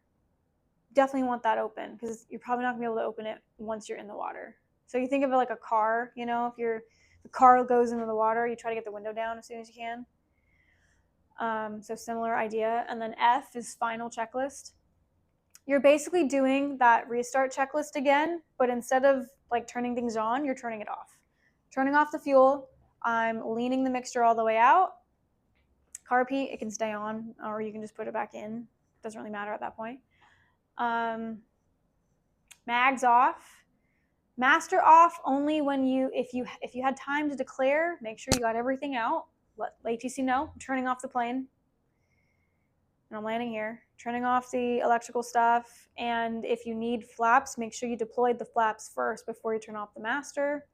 definitely want that open because you're probably not gonna be able to open it once you're in the water. So you think of it like a car, you know, if the car goes into the water, you try to get the window down as soon as you can. So similar idea. And then F is final checklist. You're basically doing that restart checklist again, but instead of like turning things on, you're turning it off. Turning off the fuel, I'm leaning the mixture all the way out. Carb heat, it can stay on, or you can just put it back in. Doesn't really matter at that point. Mags off. Master off only when if you had time to declare, make sure you got everything out. Let ATC know, I'm turning off the plane. And I'm landing here. Turning off the electrical stuff. And if you need flaps, make sure you deployed the flaps first before you turn off the master.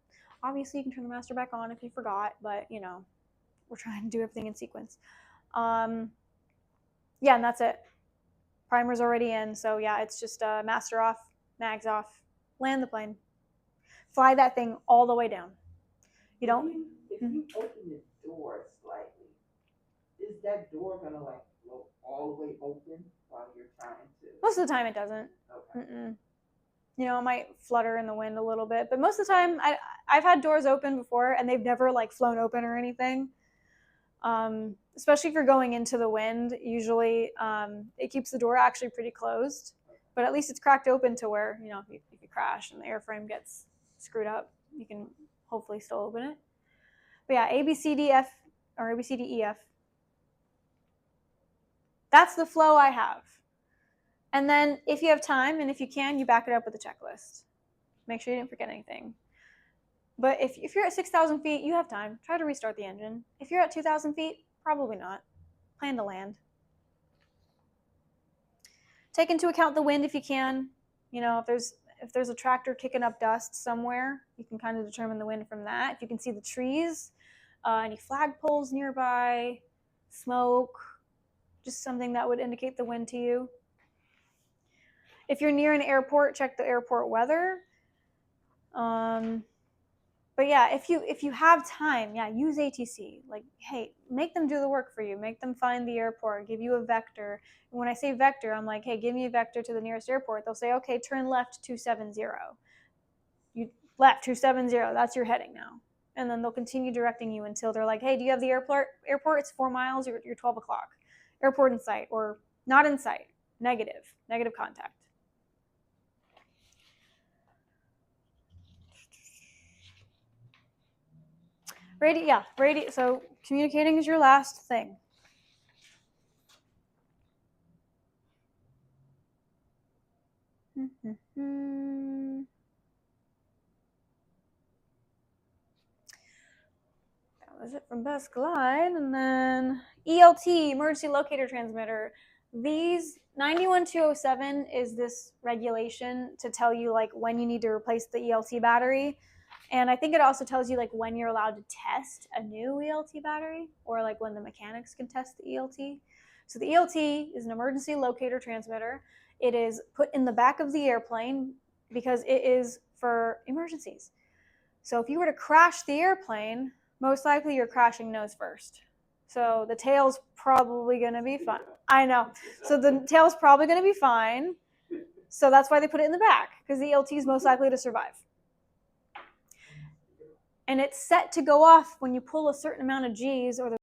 Obviously, you can turn the master back on if you forgot, but, you know, we're trying to do everything in sequence. Yeah, and that's it. Primer's already in, so yeah, it's just master off, mags off, land the plane. Fly that thing all the way down. You don't... If you open the door slightly, is that door gonna like float all the way open while you're trying to? Most of the time it doesn't. Okay. Mm-mm. You know, it might flutter in the wind a little bit, but most of the time I've had doors open before and they've never like flown open or anything. Especially if you're going into the wind, usually it keeps the door actually pretty closed, but at least it's cracked open to where, you know, if you crash and the airframe gets screwed up, you can hopefully still open it. But yeah, A, B, C, D, F, or A, B, C, D, E, F. That's the flow I have. And then if you have time and if you can, you back it up with a checklist. Make sure you didn't forget anything. But if you're at 6,000 feet, you have time. Try to restart the engine. If you're at 2,000 feet, probably not. Plan to land. Take into account the wind if you can. You know, if there's a tractor kicking up dust somewhere, you can kind of determine the wind from that. If you can see the trees, any flagpoles nearby, smoke, just something that would indicate the wind to you. If you're near an airport, check the airport weather. But yeah, if you have time, yeah, use ATC. Like, hey, make them do the work for you. Make them find the airport, give you a vector. And when I say vector, I'm like, hey, give me a vector to the nearest airport. They'll say, okay, turn left 270. You left 270, that's your heading now. And then they'll continue directing you until they're like, hey, do you have the airport? It's 4 miles, you're 12 o'clock. Airport in sight, or not in sight, negative contact. Radio, so communicating is your last thing. That was it from Best Glide. And then ELT, emergency locator transmitter. These 91207 is this regulation to tell you like when you need to replace the ELT battery. And I think it also tells you like when you're allowed to test a new ELT battery, or like when the mechanics can test the ELT. So the ELT is an emergency locator transmitter. It is put in the back of the airplane because it is for emergencies. So if you were to crash the airplane, most likely you're crashing nose first. So the tail's probably going to be fine. I know. So the tail's probably going to be fine. So that's why they put it in the back, because the ELT is most likely to survive. And it's set to go off when you pull a certain amount of G's or